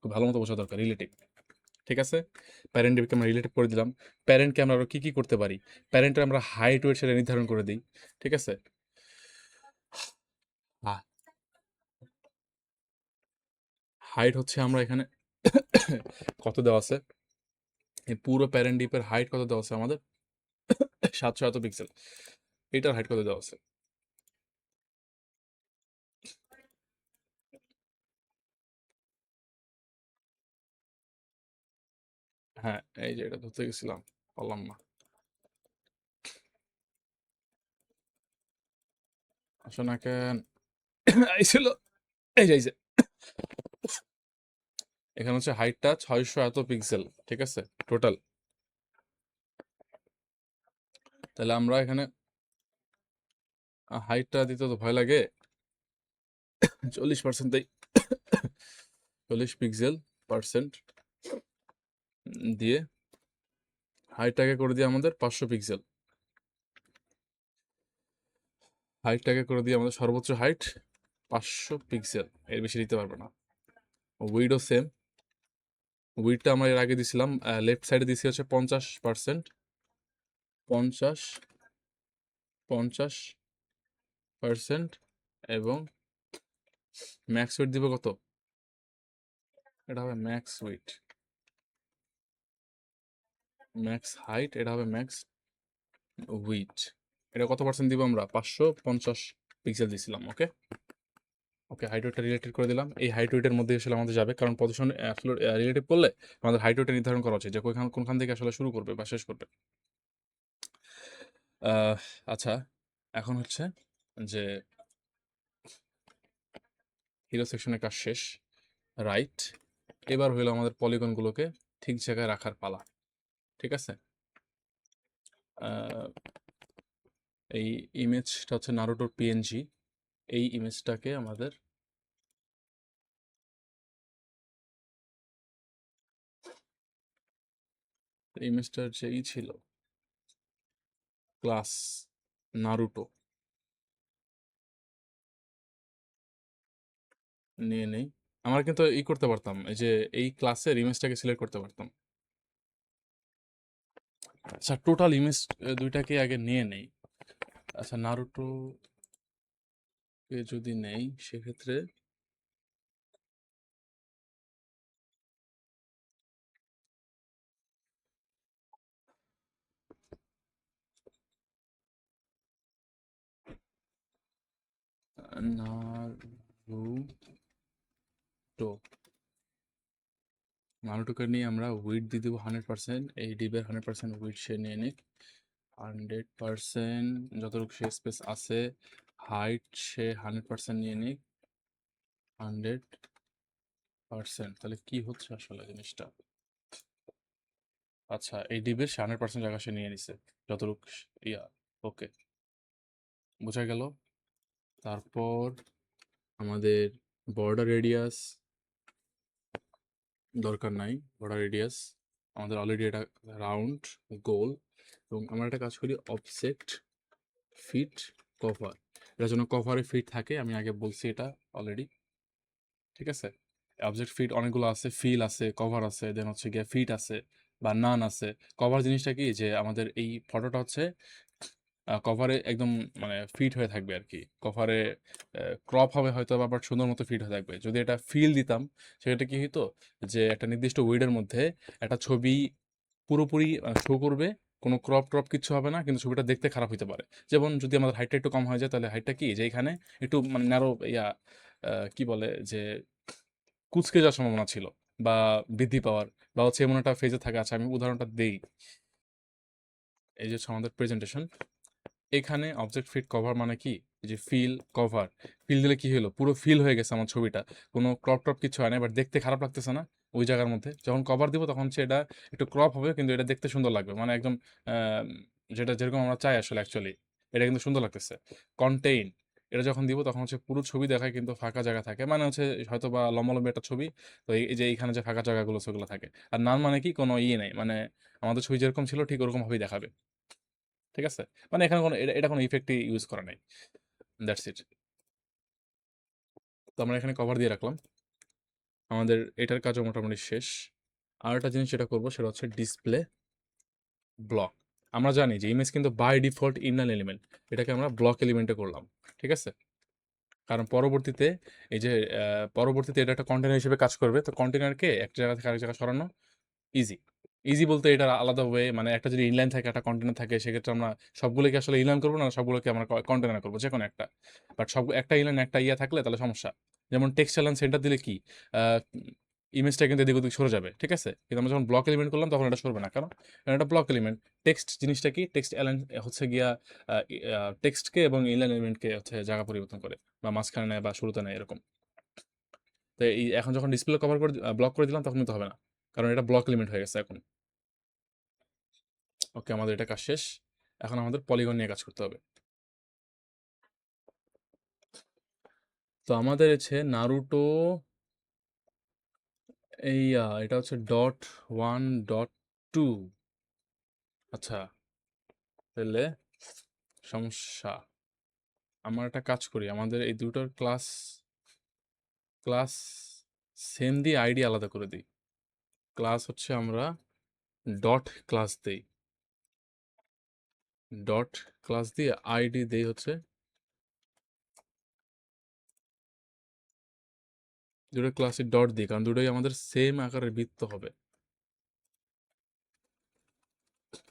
খুব ভালো মতো বোঝা দরকার। রিলেটিভ। ঠিক আছে? প্যারেন্ট ডিপকে আমরা রিলেটিভ করে দিলাম। প্যারেন্টকে আমরা আরো কি, কি করতে পারি? প্যারেন্টের আমরা হাইট, ওয়েট সেটা নির্ধারণ করে দেই। ঠিক আছে? আ হাইট হচ্ছে আমরা এখানে কত দেওয়া আছে? এই পুরো প্যারেন্ট ডিপের হাইট কত দেওয়া আছে আমাদের? ৭০০ এত পিক্সেল। এটার হাইট কত দেওয়া আছে? হ্যাঁ, এই যে এটা ধরতে গেছিলাম, পারলাম না। আসো না কেন? আইছিল। এই যে আইছে। এখানে হচ্ছে হাইটটা ৬০০ এত পিক্সেল। ঠিক আছে? টোটাল। তাহলে আমরা এখানে হাইটটা দিতে তো ভয় লাগে। 40% দেই। 40 পিক্সেল পার্সেন্ট দিয়ে হাইটটাকে করে দিই আমাদের 500 পিক্সেল। হাইটটাকে করে দিই আমাদের সর্বোচ্চ হাইট 500 পিক্সেল। এর বেশি দিতে পারবে না। উইডও সেম। উইডটা আমরা এর আগে দিছিলাম, লেফট সাইডে দিছি হচ্ছে 50%। 50, 50% এবং ম্যাক্স উইড দিব কত? এটা হবে ম্যাক্স উইড। ম্যাক্স হাইট, এটা হবে ম্যাক্স উইড। এটা কত পার্সেন্ট দিব আমরা? 550 পিক্সেল দিছিলাম। ওকে? ওকে, হাইট ওয়েটটা রিলেটেড করে দিলাম। এই হাইট ওয়েটের মধ্যে আসলে আমাদের যাবে, কারণ পজিশন আসলে রিলেটিভ করলে আমাদের হাইট ওয়েটটা নির্ধারণ করা উচিত যে কোনখান থেকে আসলে শুরু করবে বা শেষ করবে। আহ, আচ্ছা, এখন হচ্ছে যে হিরো সেকশনের কাজ শেষ। রাইট। এবার হইলো আমাদের পলিগনগুলোকে ঠিক জায়গায় রাখার পালা। ঠিক আছে? আহ, এই ইমেজটা হচ্ছে নারুটোর পিএনজি। এই ইমেজটাকে আমাদের ইমেজটার যেই ছিল ক্লাস নারুটো নিয়ে নেই। আমরা কিন্তু করতে পারতাম, এই যে এই ক্লাসের ইমেজটাকে সিলেক্ট করতে পারতাম। আচ্ছা, টোটাল ইমেজ দুইটাকে আগে নিয়ে নেই। আচ্ছা, নারুটোকে যদি নেই, সেক্ষেত্রে নারুটো নারুটোকে নিয়ে আমরা উইড দিয়ে দেবো 100%। এই ডিবের 100% উইড সে নিয়ে নিক। 100% যতটুকু সে স্পেস আছে। হাইট সে 100% নিয়ে নিক। 100%। তাহলে কি হচ্ছে আসলে জিনিসটা? আচ্ছা, এই ডিবের সে 100% জায়গা সে নিয়ে নিছে, যতটুকু ইয়া। ওকে, বোঝা গেল। তারপর আমাদের বর্ডার রেডিয়াস দরকার নাই। বর্ডার রেডিয়াস আমাদের অলরেডি এটা রাউন্ড গোল। এবং আমরা একটা কাজ করি, অফসেট ফিট কভার। এটার জন্য কভারে ফিট থাকে, আমি আগে বলছি এটা অলরেডি। ঠিক আছে? অবজেক্ট ফিট অনেকগুলো আছে, ফিল আছে, কভার আছে, দেন হচ্ছে গিয়ে ফিট আছে বা নান আছে। কভার জিনিসটা কি, যে আমাদের এই ফটোটা হচ্ছে কভারে একদম মানে ফিট হয়ে থাকবে আর কি, কভারে ক্রপ হবে হয়তো, বাট সুন্দর মতো ফিট হয়ে থাকবে। যদি এটা ফিল দিতাম সেটা কি হতো, যে একটা নির্দিষ্ট উইডের মধ্যে একটা ছবি পুরোপুরি শো করবে, কোনো ক্রপ ট্রপ কিছু হবে না, কিন্তু ছবিটা দেখতে খারাপ হতে পারে। যেমন যদি আমাদের হাইটটা একটু কম হয়ে যায়, তাহলে হাইটটা কি, যে এখানে একটু মানে ন্যারো ইয়া কি বলে, যে কুঁচকে যাওয়ার সম্ভাবনা ছিল বা বৃদ্ধি পাওয়ার, বা হচ্ছে এমন একটা ফেজে থাকে। আচ্ছা আমি উদাহরণটা দেই। এই যে হচ্ছে আমাদের প্রেজেন্টেশন, এখানে অবজেক্ট ফিট কভার মানে কি, যে ফিল কভার, ফিল দিলে কি হলো, পুরো ফিল হয়ে গেছে আমার ছবিটা, কোনো ক্রপ টপ কিছু হয় না, এবার দেখতে খারাপ লাগতেছে না। ওই জায়গার মধ্যে যখন কভার দিব তখন হচ্ছে এটা একটু ক্রপ হবে, কিন্তু এটা দেখতে সুন্দর লাগবে, মানে একদম আহ, যেটা যেরকম আমরা চাই আসলে অ্যাকচুয়ালি, এটা কিন্তু সুন্দর লাগতেছে। কন্টেইন, এটা যখন দিব তখন হচ্ছে পুরো ছবি দেখায়, কিন্তু ফাঁকা জায়গা থাকে, মানে হচ্ছে হয়তো বা লম্বালম্বি একটা ছবি, তো এই যে এইখানে যে ফাঁকা জায়গাগুলো সেগুলো থাকে। আর নান মানে কি, কোনো ইয়ে নেই, মানে আমাদের ছবি যেরকম ছিল ঠিক ওরকম ভাবেই দেখাবে। ঠিক আছে, মানে এখানে কোনো এটা কোনো ইফেক্টই ইউজ করা নাই। That's it. তো আমরা এখানে কভার দিয়ে রাখলাম, আমাদের এটার কাজও মোটামুটি শেষ। আর একটা জিনিস যেটা করবো সেটা হচ্ছে ডিসপ্লে ব্লক। আমরা জানি যে ইমেজ কিন্তু বাই ডিফল্ট ইনার এলিমেন্ট, এটাকে আমরা ব্লক এলিমেন্টে করলাম। ঠিক আছে, কারণ পরবর্তীতে এই যে পরবর্তীতে এটা একটা কন্টেনার হিসেবে কাজ করবে, তো কন্টেনারকে এক জায়গা থেকে আরেক জায়গায় সরানো ইজি। ইজি বলতে এটা আলাদা ওয়ে, মানে একটা যদি ইনলাইন থাকে, একটা কন্টেনার থাকে, সেক্ষেত্রে আমরা সবগুলোকে আসলে ইনলাইন করবো না, সবগুলোকে আমরা কন্টেনার করবো, যে কোনো একটা। বাট সব একটা ইনলাইন একটা ইয়া থাকলে তাহলে সমস্যা। যেমন টেক্সট অ্যালাইন সেন্টার দিলে কি, ইমেজটা কিন্তু এদিক ওদিক সরে যাবে। ঠিক আছে, কিন্তু আমরা যখন ব্লক এলিমেন্ট করলাম তখন এটা সরবে না, কারণ এটা ব্লক এলিমেন্ট। টেক্সট জিনিসটা কি, টেক্সট অ্যালাইন হচ্ছে গিয়া টেক্সটকে এবং ইনলাইন এলিমেন্টকে হচ্ছে জায়গা পরিবর্তন করে, বা মাঝখানে নেয় বা শুরুতে নেয় এরকম। তো এই এখন যখন ডিসপ্লে কভার করে ব্লক করে দিলাম তখন কিন্তু হবে না, কারণ এটা ব্লক এলিমেন্ট হয়ে গেছে এখন। ওকে, আমাদের এটা কাজ শেষ। এখন আমাদের পলিগন নিয়ে কাজ করতে হবে। তো আমাদের হচ্ছে নারুটো, এই এটা হচ্ছে .1.2। আচ্ছা, তাহলে সমস্যা, আমরা একটা কাজ করি, আমাদের এই দুটোর ক্লাস ক্লাস সেম দিয়ে আইডি আলাদা করে দিই। ক্লাস হচ্ছে আমরা ডট ক্লাস দেই, ডট ক্লাস দিয়ে আইডি দেই হচ্ছে, দুটো ক্লাসে ডট দিই, কারণ দুটোই আমাদের সেম আকারের বৃত্ত হবে।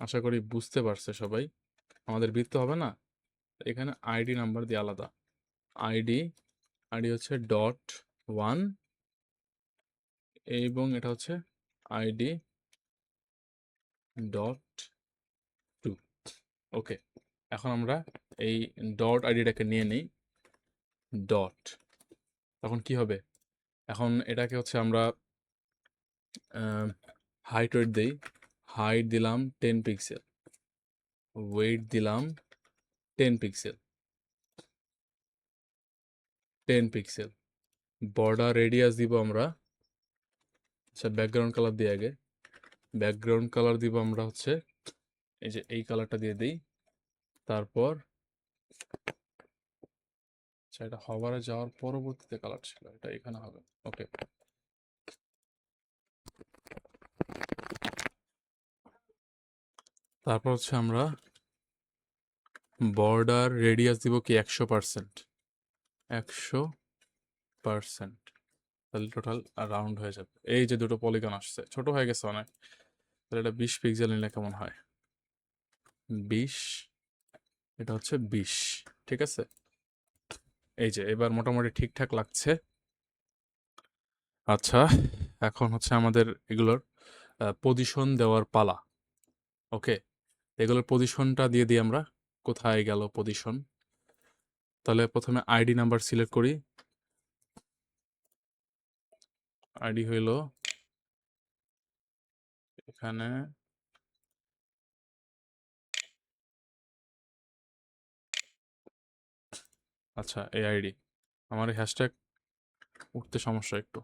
আশা করি বুঝতে পারছে সবাই, আমাদের বৃত্ত হবে না, এখানে আইডি নাম্বার দিয়ে আলাদা। আইডি আইডি হচ্ছে .1 এবং এটা হচ্ছে আইডি .2। ওকে, এখন আমরা এই ডট আইডিটাকে নিয়ে নিই ডট, তখন কি হবে, এখন এটাকে হচ্ছে আমরা হাইট ওয়েট দিই, হাইট দিলাম 10 পিক্সেল, ওয়েট দিলাম 10 পিক্সেল, 10 পিক্সেল। বর্ডার রেডিয়াস দিব আমরা, আচ্ছা ব্যাকগ্রাউন্ড কালার দিয়ে আগে, ব্যাকগ্রাউন্ড কালার দিব আমরা হচ্ছে এই যে এই কালারটা দিয়ে দিই। তারপর আচ্ছা, এটা হভারে যাওয়ার পরবর্তীতে কালার ছিল, এটা এখানে হবে। ওকে, তারপর হচ্ছে আমরা বর্ডার রেডিয়াস দিব কি 100%, 100%, তাহলে টোটাল রাউন্ড হয়ে যাবে। এই যে দুটো পলিগন আসছে, ছোট হয়ে গেছে অনেক, তাহলে এটা 20 পিক্সেল নিলে কেমন হয়, 20, এটা হচ্ছে 20। ঠিক আছে, এই যে এবার মোটামুটি ঠিকঠাক লাগছে। আচ্ছা, এখন হচ্ছে আমাদের এগুলোর পজিশন দেওয়ার পালা। ওকে, এগুলোর পজিশনটা দিয়ে দিই আমরা। কোথায় গেল পজিশন, তাহলে প্রথমে আইডি নাম্বার সিলেক্ট করি। আইডি হইল এখানে, আচ্ছা এই আইডি, আমার হ্যাশট্যাগ উঠতে সমস্যা একটু,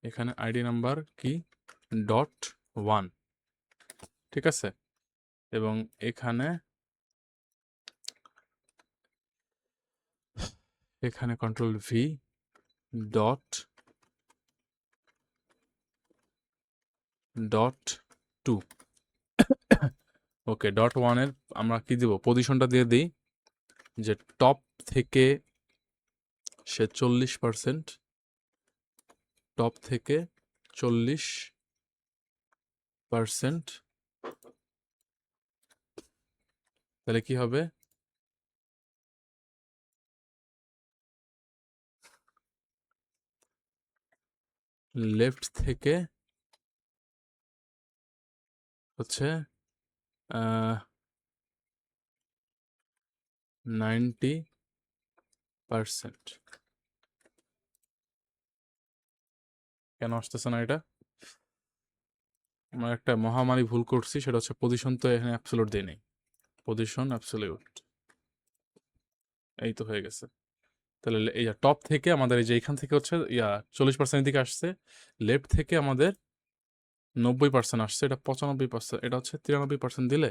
এখানে আইডি নাম্বার কি .1। ঠিক আছে, এবং এখানে এখানে control V, dot dot two. Okay, dot ওয়ানের আমরা কি দিব, পজিশনটা দিয়ে দিই যে টপ থেকে সে 40%, টপ থেকে 40%, তাহলে কি হবে, লেফট থেকে হচ্ছে 90%। কেন আসতেছে না এটা? আমরা একটা মহামারী ভুল করছি, সেটা হচ্ছে পজিশন তো এখানে অ্যাবসলিউট দেই নাই, পজিশন অ্যাবসলিউট, এই তো হয়ে গেছে। তাহলে এই টপ থেকে আমাদের এই যে এখান থেকে হচ্ছে 40% দিকে আসছে, লেফট থেকে আমাদের 90% আসছে, এটা 95%, এটা হচ্ছে 93% দিলে,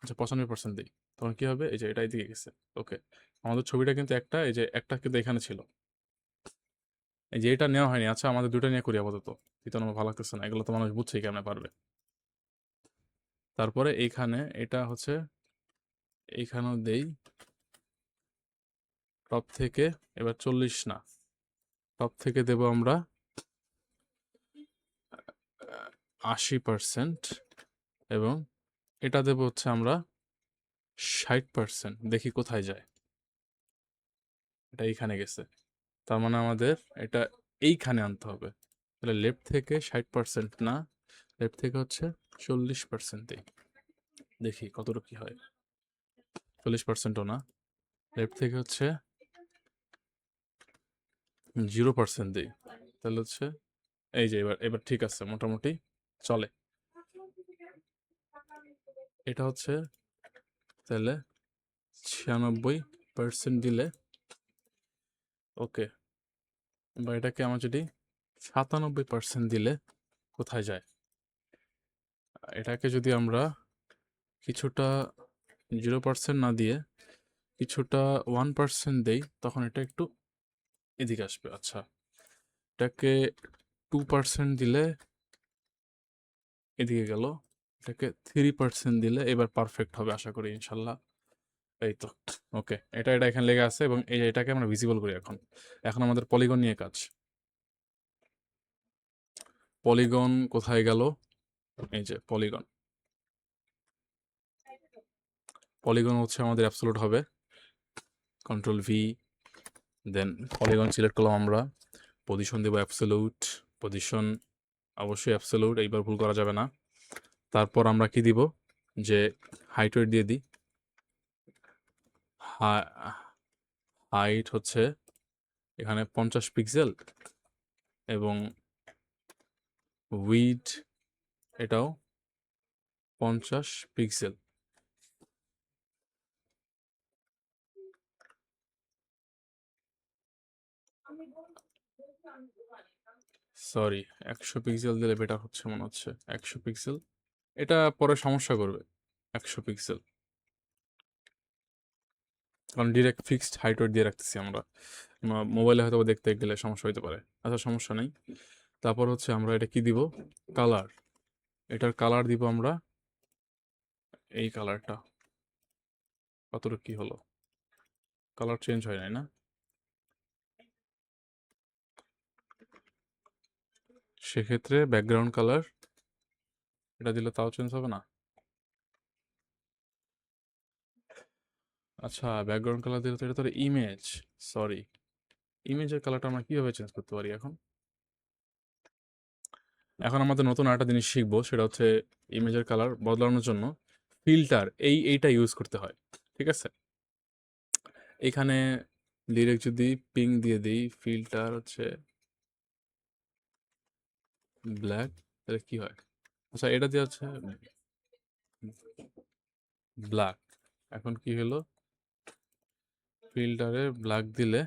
আচ্ছা 95% দিই, তখন কি হবে, এই যে এটা এদিকে গেছে। ওকে, আমাদের ছবিটা কিন্তু একটা, এই যে একটা কিন্তু এখানে ছিল, এই যে এটা নেওয়া হয়নি। আচ্ছা আমাদের দুটো নিয়ে করি আপাতত, এটা আমার ভালো লাগতেছে না, এগুলো তো মানুষ বুঝছেই কেমনে পারবে। তারপরে এইখানে এটা হচ্ছে, এইখানেও দেই টপ থেকে, এবার 40 না, টপ থেকে দেব আমরা 80%, এবং এটা দেব হচ্ছে আমরা 60%, দেখি কোথায় যায়, এটা এইখানে গেছে, তার মানে আমাদের এটা এইখানে আনতে হবে। তাহলে লেফট থেকে 60% না, লেফট থেকে হচ্ছে 40% দিই, দেখি কতটুকু কি হয়। 40%ও না, লেফট থেকে হচ্ছে 0% দিই, তাহলে হচ্ছে এই যে এবার এবার ঠিক আছে, মোটামুটি চলে। এটা হচ্ছে তাহলে 96% দিলে, ওকে, বা এটাকে আমার যদি 97% দিলে কোথায় যায়, এটাকে যদি আমরা কিছুটা 0% না দিয়ে কিছুটা 1% দেই, তখন এটা একটু এদিকে আসবে। আচ্ছা, এটাকে 2% দিলে এদিকে গেল, এটাকে 3% দিলে এবার পারফেক্ট হবে আশা করি ইনশাল্লাহ। এই তো, ওকে, এটা এটা এখানে লেগে আছে, এবং এই এটাকে আমরা ভিজিবল করি এখন। এখন আমাদের পলিগন নিয়ে কাজ। পলিগন কোথায় গেল, এই যে পলিগন, পলিগন হচ্ছে আমাদের অ্যাবসলিউট হবে, কন্ট্রোল ভি, দেন পলিগন সিলেক্ট করলাম আমরা, পজিশন দেব অ্যাবসলিউট, পজিশন অবশ্যই অ্যাবসলিউট, এইবার ভুল করা যাবে না। তারপর আমরা কি দিব, যে হাইট ওয়েট দিয়ে দিই, হাইট হচ্ছে এখানে 50 পিক্সেল, এবং উইড এটাও 50 পিক্সেল, সরি 100 পিক্সেল দিলে বেটার হচ্ছে মনে হচ্ছে, 100 পিক্সেল, এটা পরে সমস্যা করবে 100 পিক্সেল, কারণ ডিরেক্ট ফিক্সড হাইট ওয়েট দিয়ে রাখতেছি আমরা, মোবাইলে হয়তো দেখতে গেলে সমস্যা হতে পারে। আচ্ছা সমস্যা নেই। তারপর হচ্ছে আমরা এটা কি দিব, কালার, এটার কালার দিব আমরা এই কালারটা, কতটুকু কি হলো, কালার চেঞ্জ হয় নাই না, সেক্ষেত্রে ব্যাকগ্রাউন্ড কালার এটা দিলে তাও চেঞ্জ হবে না। আচ্ছা ব্যাকগ্রাউন্ড কালার দিলে তো এটা তো ইমেজ, সরি, ইমেজের কালারটা আমরা কিভাবে চেঞ্জ করতে পারি এখন? এখন আমাদের নতুন আরেকটা জিনিস শিখবো, সেটা হচ্ছে ইমেজের কালার বদলানোর জন্য ফিল্টার, এইটা ইউজ করতে হয়, ঠিক আছে। এখানে ডিরেক্ট যদি পিং দিয়ে দিই, ফিল্টার হচ্ছে ব্ল্যাক, তাহলে কি হয়, আচ্ছা এটা দিয়ে হচ্ছে ব্ল্যাক, এখন কি হলো, ফিল্টারে ব্ল্যাক দিলে,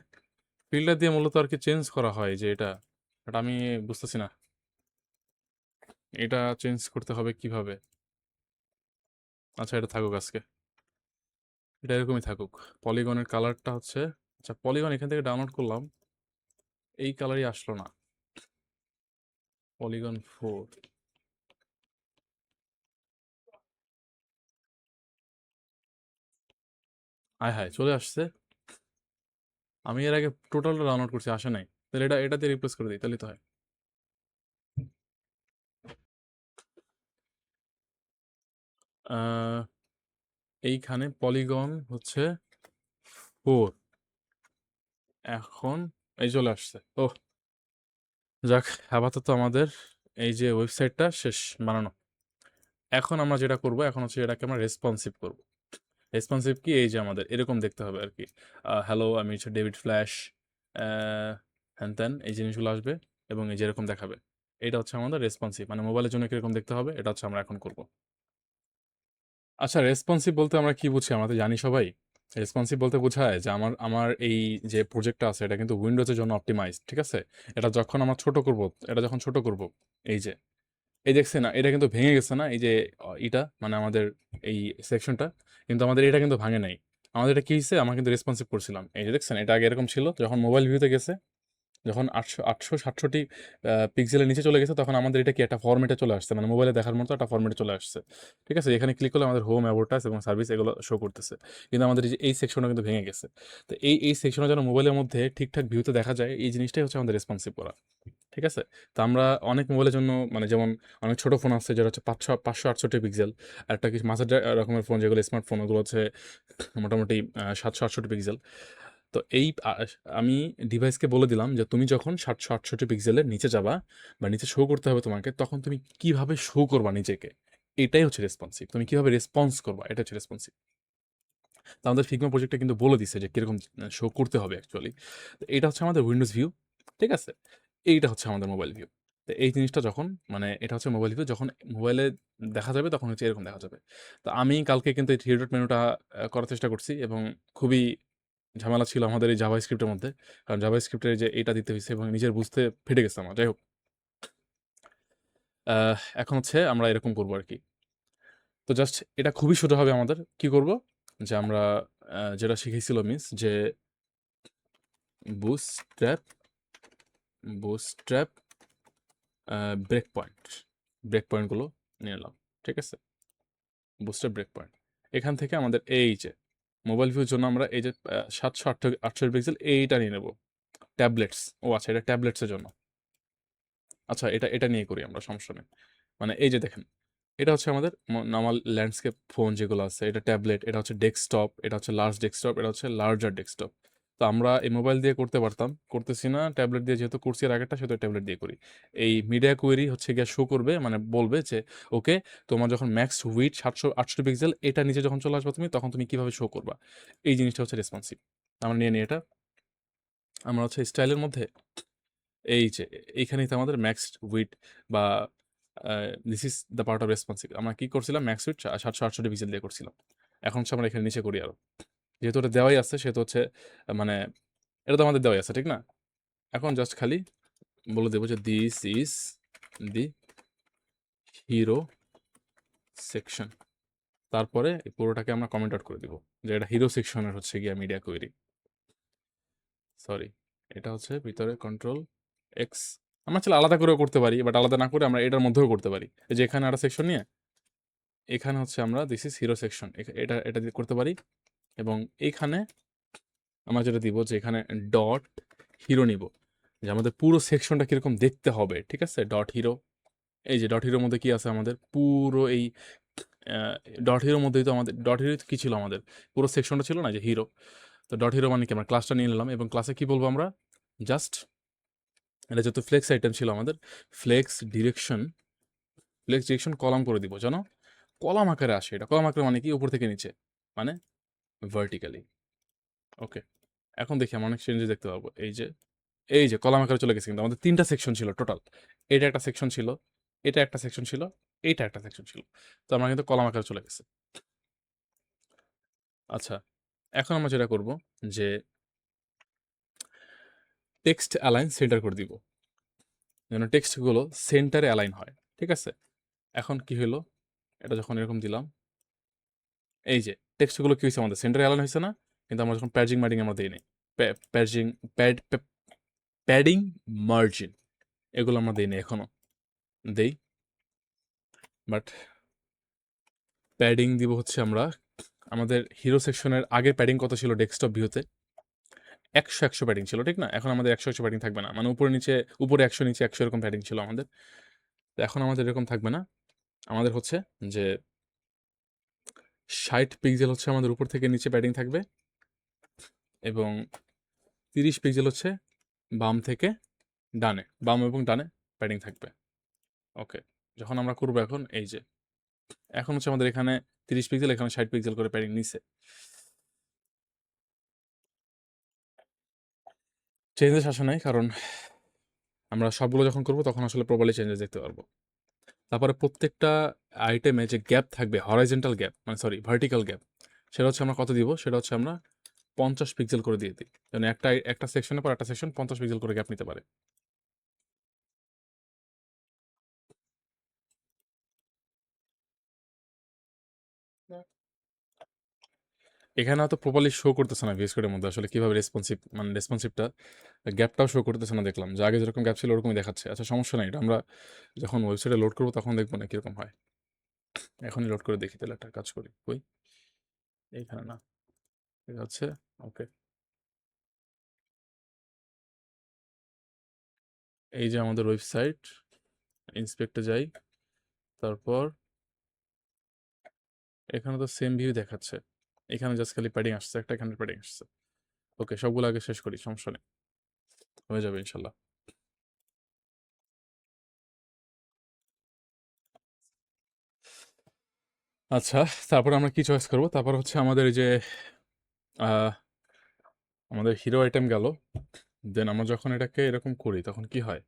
ফিল্টার দিয়ে মূলত আর কি চেঞ্জ করা হয় যে এটা, এটা আমি বুঝতেছি না, এটা চেঞ্জ করতে হবে কিভাবে। আচ্ছা এটা থাকুক আজকে, এটা এরকমই থাকুক। পলিগনের কালারটা হচ্ছে, আচ্ছা পলিগন এখান থেকে ডাউনলোড করলাম, এই কালারই আসলো না, পলিগন 4, আয় হায় চলে আসছে। আমি এর আগে টোটালটা ডাউনলোড করছি, আসে নাই। তাহলে এটা দিয়ে রিপ্লেস করে দিই, তাহলেই তো হয়। আহ, এইখানে পলিগন হচ্ছে 4। এখন এই চলে আসছে। ওহ, যাক, আপাতত আমাদের এই যে ওয়েবসাইটটা শেষ বানানো। এখন আমরা যেটা করব, এখন হচ্ছে এটাকে আমরা রেসপন্সিভ করব। রেসপন্সিভ কি, এই যে আমাদের এরকম দেখতে হবে আর কি। হ্যালো, আমি হচ্ছে ডেভিড ফ্ল্যাশ, হ্যান ত্যান এই জিনিসগুলো আসবে এবং এই যে এরকম দেখাবে। এটা হচ্ছে আমাদের রেসপন্সিভ, মানে মোবাইলের জন্য কিরকম দেখতে হবে, এটা হচ্ছে আমরা এখন করব। আচ্ছা, রেসপন্সিভ বলতে আমরা কি বুঝি, আমরা তো জানি সবাই। রেসপন্সিভ বলতে বোঝায় যে আমার আমার এই যে প্রজেক্টটা আছে এটা কিন্তু উইন্ডোজের জন্য অপটিমাইজ, ঠিক আছে। এটা যখন আমরা ছোট করব, এটা যখন ছোট করব, এই যে এই দেখছে না, এটা কিন্তু ভেঙে গেছে না, এই যে এটা মানে আমাদের এই সেকশনটা, কিন্তু আমাদের এটা কিন্তু ভাঙে নাই। আমাদের এটা কি হয়েছে, আমরা কিন্তু রেসপন্সিভ করছিলাম, এই যে দেখছেন, এটা আগে এরকম ছিল, যখন মোবাইল ভিউতে গেছে, যখন 867 পিক্সেলের নিচে চলে গেছে, তখন আমাদের এটা কি একটা ফরম্যাটে চলে আসছে, মানে মোবাইলে দেখার মতো একটা ফরম্যাটে চলে আসছে। ঠিক আছে, এখানে ক্লিক করলে আমাদের হোম, অ্যাডভার্টাইজ এবং সার্ভিস এগুলো শো করতেছে। কিন্তু আমাদের এই সেকশনটা কিন্তু ভেঙে গেছে। তো এই সেকশনে যেন মোবাইলের মধ্যে ঠিকঠাক ভিউতে দেখা যায়, এই জিনিসটাই হচ্ছে আমাদের রেসপন্সিভ করা। ঠিক আছে? তো আমরা অনেক মোবাইলের জন্য, মানে যেমন অনেক ছোট ফোন আছে যেটা হচ্ছে 568 পিক্সেল, একটা কিছু মাঝারি রকমের ফোন যেগুলো স্মার্টফোন, ওগুলো হচ্ছে মোটামুটি 768 পিক্সেল। তো আমি ডিভাইসকে বলে দিলাম যে তুমি যখন 768 পিক্সেলের নিচে যাবা বা নিচে শো করতে হবে তোমাকে, তখন তুমি কিভাবে শো করবা নিজেকে, এটাই হচ্ছে রেসপন্সিভ। তুমি কিভাবে রেসপন্স করবা, এটা হচ্ছে রেসপন্সিভ। তো আমাদের ফিগমা প্রজেক্টটা কিন্তু বলে দিচ্ছে যে কিরকম শো করতে হবে অ্যাকচুয়ালি। তো এটা হচ্ছে আমাদের উইন্ডোজ ভিউ, ঠিক আছে। এইটা হচ্ছে আমাদের মোবাইল ভিউ। তো এই জিনিসটা যখন, মানে এটা হচ্ছে মোবাইল ভিউ, যখন মোবাইলে দেখা যাবে তখন হচ্ছে এরকম দেখা যাবে। তো আমি কালকে কিন্তু এই থ্রি ডট মেনুটা করার চেষ্টা করছি এবং খুবই ঝামেলা ছিল আমাদের এই জাভা স্ক্রিপ্টের মধ্যে। কারণ জাভা স্ক্রিপ্টের যে এটা দিতে হয়েছে এবং নিজের বুঝতে ফেটে গেছে আমার। যাই হোক, এখন হচ্ছে আমরা এরকম করবো আর কি। তো জাস্ট এটা খুবই সোজা হবে আমাদের। কি করব, যে আমরা যেটা শিখেছিল মিস, যে বুস্ট্র্যাপ বুস্ট্র্যাপ ব্রেক পয়েন্ট, ব্রেক পয়েন্টগুলো নিয়ে নিলাম, ঠিক আছে। বুস্ট্র্যাপ ব্রেক পয়েন্ট, এখান থেকে আমাদের এই যে মোবাইল ভিউর জন্য আমরা এই যে 768 পিক্সেল এইটা নিয়ে নেব। ট্যাবলেটস, ও আচ্ছা, এটা ট্যাবলেটসের জন্য। আচ্ছা, এটা এটা নিয়ে করি আমরা, সমস্যা নেই। মানে এই যে দেখেন, এটা হচ্ছে আমাদের নর্মাল ল্যান্ডস্কেপ ফোন যেগুলো আছে, এটা ট্যাবলেট, এটা হচ্ছে ডেস্কটপ, এটা হচ্ছে লার্জ ডেস্কটপ, এটা হচ্ছে লার্জার ডেস্কটপ। তো আমরা এই মোবাইল দিয়ে করতে পারতাম, করতেছি না, ট্যাবলেট দিয়ে যেহেতু করছি এর আগেরটা, সেহেতু ট্যাবলেট দিয়ে করি। এই মিডিয়া কোয়েরি হচ্ছে গিয়ে শো করবে, মানে বলবে যে ওকে, তোমার যখন ম্যাক্স উইথ 768 পিক্সেল এটা নিচে যখন চলে আসবে তুমি, তখন তুমি কিভাবে শো করবা, এই জিনিসটা হচ্ছে রেসপন্সিভ। আমরা নিয়ে নিই এটা। আমরা হচ্ছে স্টাইলের মধ্যে এই যে এইখানেই তো আমাদের ম্যাক্স উইথ বা this is the part of responsive. আমরা কি করছিলাম, ম্যাক্স উইথ 768 পিক্সেল দিয়ে করছিলাম। এখন হচ্ছে আমরা এখানে নিচে করি আরো, যেহেতু এটা দেওয়াই আছে সেহেতু হচ্ছে মানে এটা তো আমাদের দেওয়াই আছে, ঠিক না। এখন জাস্ট খালি বলে দেবো যে this is the hero section. তারপরে এই পুরোটাকে আমরা কমেন্ট আউট করে দিব যে এটা হিরো সেকশনের হচ্ছে গিয়া মিডিয়া কোয়েরি। সরি, এটা হচ্ছে ভিতরে কন্ট্রোল এক্স। আমরা চাইলে আলাদা করেও করতে পারি, বাট আলাদা না করে আমরা এটার মধ্যেও করতে পারি। এই যে এখানে একটা সেকশন নিয়ে এখানে হচ্ছে আমরা দিস ইজ হিরো সেকশন, এটা এটা দিয়ে করতে পারি। এবং এইখানে আমরা যেটা দিব, যে এখানে ডট হিরো নিব, যে আমাদের পুরো সেকশনটা কিরকম দেখতে হবে, ঠিক আছে। ডট হিরো, এই যে ডট হিরোর মধ্যে কি আছে, আমাদের পুরো এই ডট হিরোর মধ্যেই তো আমাদের ডট হিরো কি ছিল, আমাদের পুরো সেকশনটা ছিল না যে হিরো। তো ডট হিরো মানে কি, আমরা ক্লাসটা নিয়ে নিলাম এবং ক্লাসে কি বলবো আমরা, জাস্ট এটা যেহেতু ফ্লেক্স আইটেম ছিল আমাদের, flex direction, flex direction column করে দিব যেন কলাম আকারে আসে। এটা কলাম আকারে মানে কি, উপর থেকে নিচে, মানে ভার্টিক্যালি। ওকে, এখন দেখি আমরা অনেক চেঞ্জেস দেখতে পাবো। এই যে কলাম আকারে চলে গেছে, কিন্তু আমাদের 3টা সেকশন ছিল টোটাল। এটা একটা সেকশন ছিল, এটা একটা সেকশন ছিল, এইটা একটা সেকশন ছিল। তো আমরা কিন্তু কলাম আকারে চলে গেছে। আচ্ছা, এখন আমরা যেটা করব, যে টেক্সট অ্যালাইন সেন্টার করে দিব, যেন টেক্সটগুলো সেন্টারে অ্যালাইন হয়, ঠিক আছে। এখন কি হলো, এটা যখন এরকম দিলাম, এই যে টেক্সটগুলো কি হয়েছে, আমাদের সেন্টারে অ্যালাইন হয়েছে না। কিন্তু আমরা যখন প্যাজিং মার্জিং আমরা দিই নাই, প্যাজিং প্যাড প্যাডিং মার্জিন এগুলো আমরা দিই নাই এখনো, দেই। বাট প্যাডিং দিব হচ্ছে আমরা আমাদের হিরো সেকশনের আগের প্যাডিং কত ছিল ডেস্কটপ ভিউতে? 100 প্যাডিং ছিল, ঠিক না? এখন আমাদের 100 প্যাডিং থাকবে না। মানে উপরে নিচে, উপরে 100 নিচে 100 এরকম প্যাডিং ছিল আমাদের। তো এখন আমাদের এরকম থাকবে না। আমাদের হচ্ছে যে 60 পিক্সেল হচ্ছে আমাদের উপর থেকে নিচে প্যাডিং থাকবে এবং 30 পিক্সেল হচ্ছে বাম থেকে ডানে, বাম এবং ডানে প্যাডিং থাকবে। ওকে, যখন আমরা করবো এখন এই যে এখন হচ্ছে আমাদের এখানে 30 পিক্সেল, এখানে 60 পিক্সেল করে প্যাডিং নিছে। চেঞ্জেস আসে নাই, কারণ আমরা সবগুলো যখন করবো তখন আসলে প্রপারলি চেঞ্জেস দেখতে পারবো। তারপরে প্রত্যেকটা আইটেমে যে গ্যাপ থাকবে, হরাইজেন্টাল গ্যাপ, মানে সরি ভার্টিক্যাল গ্যাপ, সেটা হচ্ছে আমরা কত দিব? সেটা হচ্ছে আমরা 50 পিক্সেল করে দিয়ে দিই, যেন একটা সেকশনের পর একটা সেকশন 50 পিক্সেল করে গ্যাপ নিতে পারে। এখানে হয়তো প্রপারলি শো করতেছে না ভিএস কোডের মধ্যে আসলে কিভাবে রেসপন্সিভ, মানে রেসপন্সিভটা গ্যাপটাও শো করতেছে না দেখলাম, যে আগে যেরকম গ্যাপ ছিল ওরকমই দেখাচ্ছে। আচ্ছা সমস্যা নেই, এটা আমরা যখন ওয়েবসাইটে লোড করবো তখন দেখবো না কিরকম হয়। এখনই লোড করে দেখি, তাহলে একটা কাজ করি। ওই এইখানে না, ঠিক আছে, ওকে। এই যে আমাদের ওয়েবসাইট, ইন্সপেক্টে যাই, তারপর এখানে তো সেম ভিউ দেখাচ্ছে, এখানে জাস্ট খালি প্যাডিং আসছে একটা, এখানে প্যাডিং আসছে। ওকে, সবগুলো আগে শেষ করি, সমস্যা নেই, হয়ে যাবে ইনশাল্লাহ। আচ্ছা, তারপর আমরা কি চয়েস করবো? তারপর হচ্ছে আমাদের এই যে আহ, আমাদের হিরো আইটেম গেল, দেন আমরা যখন এটাকে এরকম করি তখন কি হয়?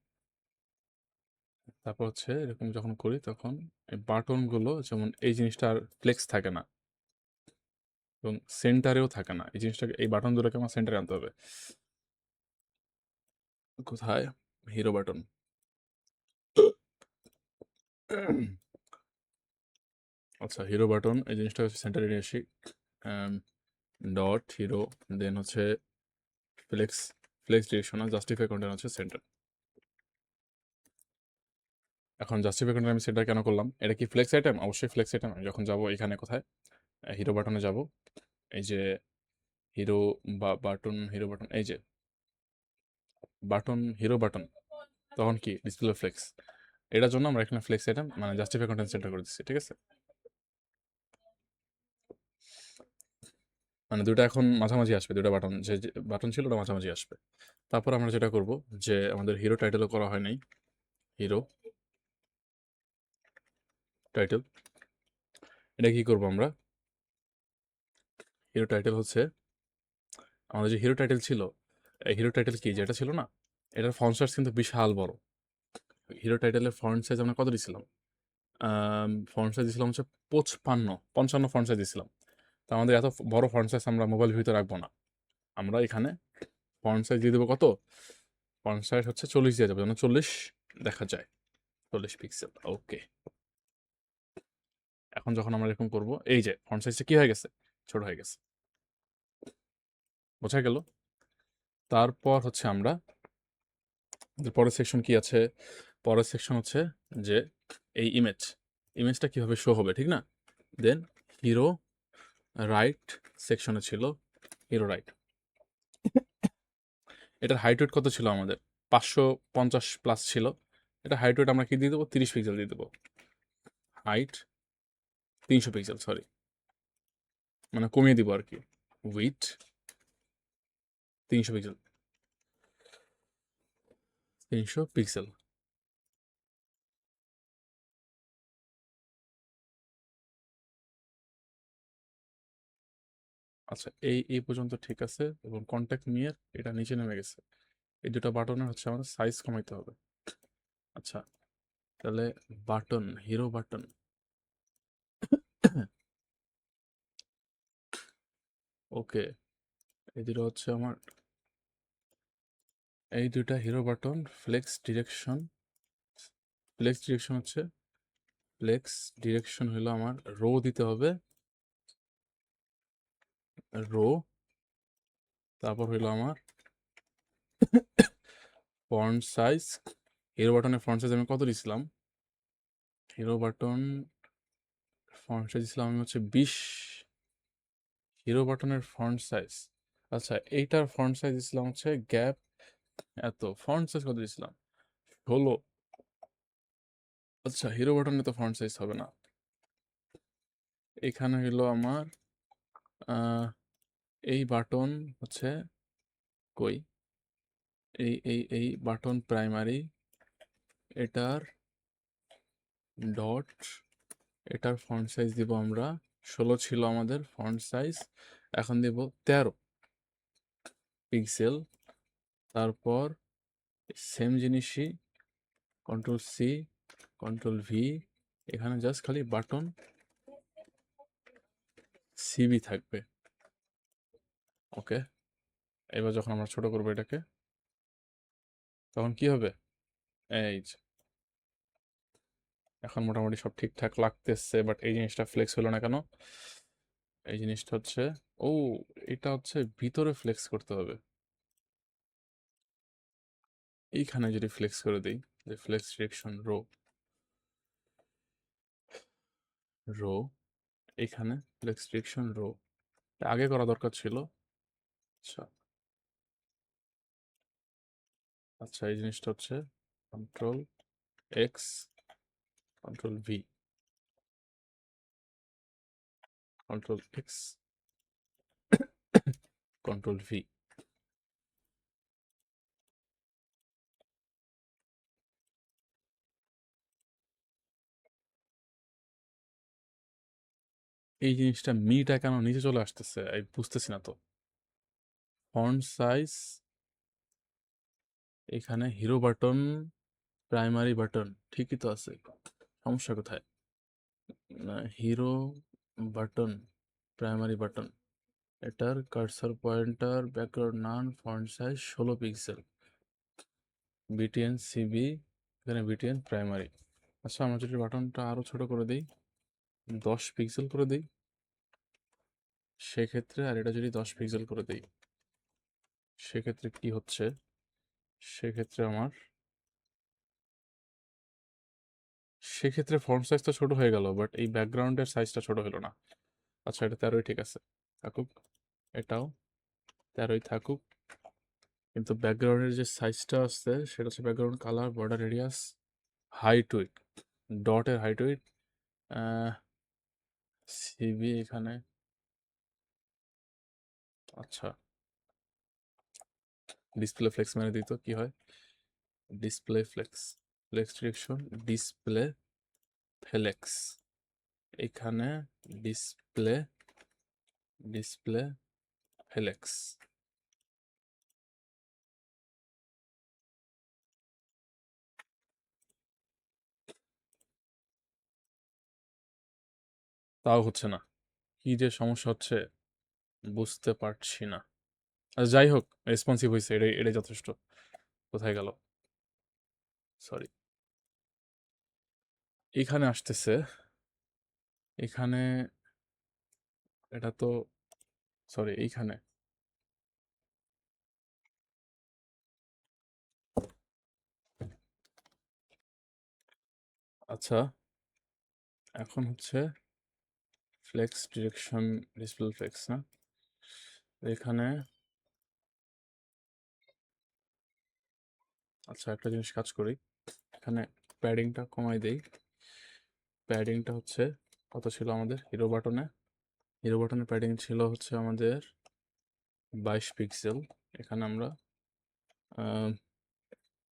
তারপর হচ্ছে এরকম যখন করি তখন এই বাটনগুলো, যেমন এই জিনিসটা আর ফ্লেক্স থাকে না এবং সেন্টারেও থাকে না। এই জিনিসটাকে, এই বাটন দুটোকে আমার সেন্টারে আনতে হবে। কোথায়? Hero button. আচ্ছা, হিরো বাটন, এই জিনিসটা হচ্ছে সেন্টারে নিয়ে আসি। ডট হিরো, দেন হচ্ছে flex, flex directional, justify content হচ্ছে সেন্টার। এখন জাস্টিফাই কন্টেন্ট আমি সেন্টার কেন করলাম? এটা কি ফ্লেক্স আইটেম? অবশ্যই ফ্লেক্স আইটেম। আমি যখন যাবো এখানে কোথায়, হিরো বাটনে যাব, এই যে হিরো বা বাটন, হিরো বাটন, এই যে বাটন, হিরো বাটন, তখন কি ডিসপ্লে ফ্লেক্স। এটার জন্য আমরা এখানে ফ্লেক্স আইটেম মানে জাস্টিফাই কন্টেন্ট সেন্টার করে দিচ্ছি, ঠিক আছে? মানে দুটো এখন মাঝামাঝি আসবে, দুটো বাটন, যে বাটন ছিল ওটা মাঝামাঝি আসবে। তারপর আমরা যেটা করব, যে আমাদের হিরো টাইটেলও করা হয় নাই, হিরো টাইটেল, এটা কি করব আমরা? হিরো টাইটেল হচ্ছে আমাদের যে হিরো টাইটেল ছিল, এই হিরো টাইটেল কি যেটা ছিল না, এটার ফন্ট সাইজ কিন্তু বিশাল বড়। হিরো টাইটেলের ফন্ট সাইজ আমরা কত দিছিলাম? ফন্ট সাইজ দিছিলাম হচ্ছে 55 ফন্ট সাইজ দিছিলাম। তো আমাদের এত বড় ফন্ট সাইজ আমরা মোবাইলের ভিতরে রাখবো না। আমরা এখানে ফন্ট সাইজ দিয়ে দেবো কত? ফন্ট সাইজ হচ্ছে 40 দিয়ে যাবো, যেন 40 দেখা যায়, 40 পিক্সেল। ওকে, এখন যখন আমরা এরকম করবো, এই যে ফন্ট সাইজটা কি হয়ে গেছে? ছোট হয়ে গেছে, বোঝা গেল? তারপর হচ্ছে আমরা পরের সেকশন কি আছে? পরের সেকশন হচ্ছে যে এই ইমেজটা কিভাবে শো হবে, ঠিক না? দেন হিরো রাইট সেকশনে ছিল হিরো রাইট, এটার হাইট ওয়েট কত ছিল আমাদের? 550 প্লাস ছিল। এটা হাইট ওয়েট আমরা কি দিয়ে দেবো? 30 পিক্সেল দিয়ে দেবো। হাইট 300 পিক্সেল, সরি, মানে কমিয়ে দিব আর কি। With 300 pixel, 300 pixel. আচ্ছা, এই পর্যন্ত ঠিক আছে, এবং কন্ট্যাক্ট নিয়ে এটা নিচে নেমে গেছে। এই দুটো বাটনের হচ্ছে আমাদের সাইজ কমাইতে হবে। আচ্ছা, তাহলে বাটন, হিরো বাটন, ওকে, এই দুটো হচ্ছে আমার, এই দুইটা হিরো বাটন। ফ্লেক্স ডিরেকশন হচ্ছে, ফ্লেক্স ডিরেকশন হলো আমার রো দিতে হবে, রো। তারপর হইলো আমার ফন্ট সাইজ। হিরো বাটনের ফন্ট সাইজ আমি কত দিছিলাম? হিরো বাটন ফন্ট সাইজ দিছিলাম আমি হচ্ছে 20 হিরো বাটনের ফন্ট সাইজ, আচ্ছা এইটার ফন্ট সাইজ দিছিলাম হচ্ছে গ্যাপ এত, ফন্ট সাইজ কত দিছিলাম 16। আচ্ছা হিরো বাটনে তো ফন্ট সাইজ হবে না, এখানে হলো আমার এই বাটন হচ্ছে কই, এই বাটন প্রাইমারি, এটার ডট, এটার ফন্ট সাইজ দিব আমরা 16 ছিল আমাদের ফন্ট সাইজ, এখন দিব 13 পিক্সেল। তারপর সেম জিনিসই কন্ট্রোল সি কন্ট্রোল ভি, এখানে জাস্ট খালি বাটন সিবি থাকবে। ওকে, এবার যখন আমরা ছোট করবো এটাকে তখন কি হবে, এই যে এখন মোটামুটি সব ঠিকঠাক লাগতেছে, বাট এই জিনিসটা ফ্লেক্স হলো না কেন, এই জিনিসটা হচ্ছে, ও এটা হচ্ছে ভিতরে ফ্লেক্স করতে হবে, এইখানে যদি ফ্লেক্স করে দিই, যে ফ্লেক্স ডিরেকশন রো, রো এখানে ফ্লেক্স ডিরেকশন রো আগে করা দরকার ছিল। আচ্ছা আচ্ছা এই জিনিসটা হচ্ছে control x control V, control x control V, এই জিনিসটা মিটা কেন নিচে চলে আসতেছে আমি বুঝতেছি না তো। ফন্ট সাইজ এখানে হিরো বাটন প্রাইমারি বাটন ঠিকই তো আছে, সমস্যা কোথায়, হিরো বাটন প্রাইমারি বাটন, এটার cursor pointer background none font size 16 pixel, BTN CB, এখানে বিটিএন প্রাইমারি। আচ্ছা আমরা যদি বাটনটা আরো ছোট করে দিই, 10 পিক্সেল করে দিই সেক্ষেত্রে, আর এটা যদি 10 পিক্সেল করে দিই সেক্ষেত্রে কি হচ্ছে, সেক্ষেত্রে আমার, সেক্ষেত্রে ফন্ট সাইজ তো ছোট হয়ে গেল, বাট এই ব্যাকগ্রাউন্ডের সাইজটা ছোট হলো না। আচ্ছা এটা 13ই ঠিক আছে, থাকুক, এটাও 13ই থাকুক, কিন্তু ব্যাকগ্রাউন্ডের যে সাইজটা আসছে সেটা হচ্ছে background colour, border radius, height width, ডটের হাইট উইডথ, সিবি এখানে, আচ্ছা ডিসপ্লে ফ্লেক্স মেরে দিত কি হয়, display flex, flex direction display flex, এখানে ডিসপ্লে ডিসপ্লে ফ্লেক্স, তাও হচ্ছে না, কি যে সমস্যা হচ্ছে বুঝতে পারছি না। আচ্ছা যাই হোক, রেসপন্সিভ হয়েছে, এটাই এটাই যথেষ্ট। কোথায় গেল, সরি, এখানে আসতেছে, এখানে, এটা তো, সরি এইখানে, আচ্ছা এখন হচ্ছে ফ্লেক্স ডিরেকশন ডিসপ্লে ফ্লেক্স না, এখানে, আচ্ছা একটা জিনিস কাজ করি, এখানে প্যাডিংটা কমাই দেই, প্যাডিংটা হচ্ছে কত ছিল আমাদের হিরো বাটনে, হিরো বাটনের প্যাডিং ছিল হচ্ছে আমাদের 22 পিক্সেল, এখানে আমরা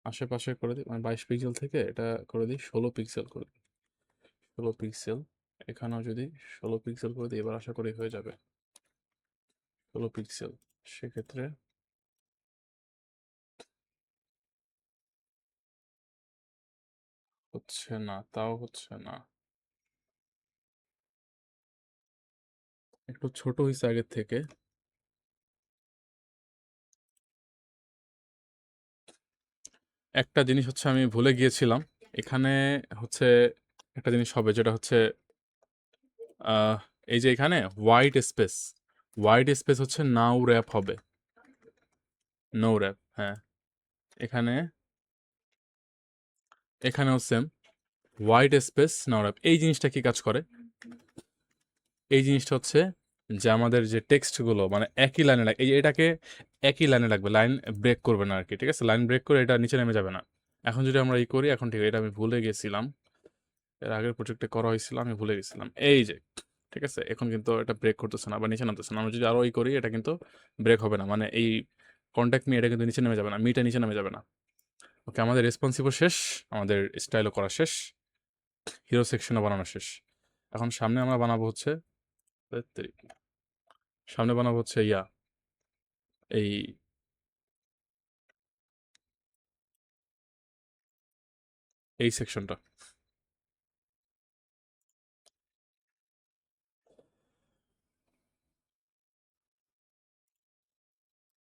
আশেপাশে করে দিই, মানে 22 পিক্সেল থেকে এটা করে দিই 16 পিক্সেল করে দিই, 16 পিক্সেল, এখানেও যদি 16 পিক্সেল করে দিই এবার আশা করি হয়ে যাবে 16 পিক্সেল, সেক্ষেত্রে হচ্ছে না, তাও হচ্ছে না, একটু ছোট হয়েছে আগের থেকে। একটা জিনিস হচ্ছে আমি ভুলে গিয়েছিলাম, এখানে হচ্ছে একটা জিনিস হবে যেটা হচ্ছে আহ, এই যে এখানে হোয়াইট স্পেস, হোয়াইট স্পেস হচ্ছে নাও র্যাপ হবে, নো র্যাপ, হ্যাঁ এখানে, এখানেও সেম হোয়াইট স্পেস নাও র্যাপ, এই জিনিসটা কি কাজ করে, এই জিনিসটা হচ্ছে যে আমাদের যে টেক্সটগুলো মানে একই লাইনে এটাকে একই লাইনে রাখবে, লাইন ব্রেক করবে না আর কি। ঠিক আছে, লাইন ব্রেক করে এটা নিচে নেমে যাবে না। এখন যদি আমরা করি, এখন ঠিক আছে, এটা আমি ভুলে গেছিলাম, এর আগের প্রজেক্টে করা হয়েছিল, আমি ভুলে গেছিলাম। এই যে ঠিক আছে, এখন কিন্তু এটা ব্রেক করতেছে না বা নিচে নামতেছে না। আমরা যদি আরো করি, এটা কিন্তু ব্রেক হবে না, মানে এই কন্ট্যাক্ট মি এটা কিন্তু নিচে নেমে যাবে না, মিটা নিচে নেমে যাবে না। ওকে, আমাদের রেসপন্সিভও শেষ, আমাদের স্টাইলও করা শেষ, হিরো সেকশনও বানানো শেষ। এখন সামনে আমরা বানাবো হচ্ছে ধ্যাৎতেরি, সামনে বানাবো হচ্ছে এই এই সেকশনটা।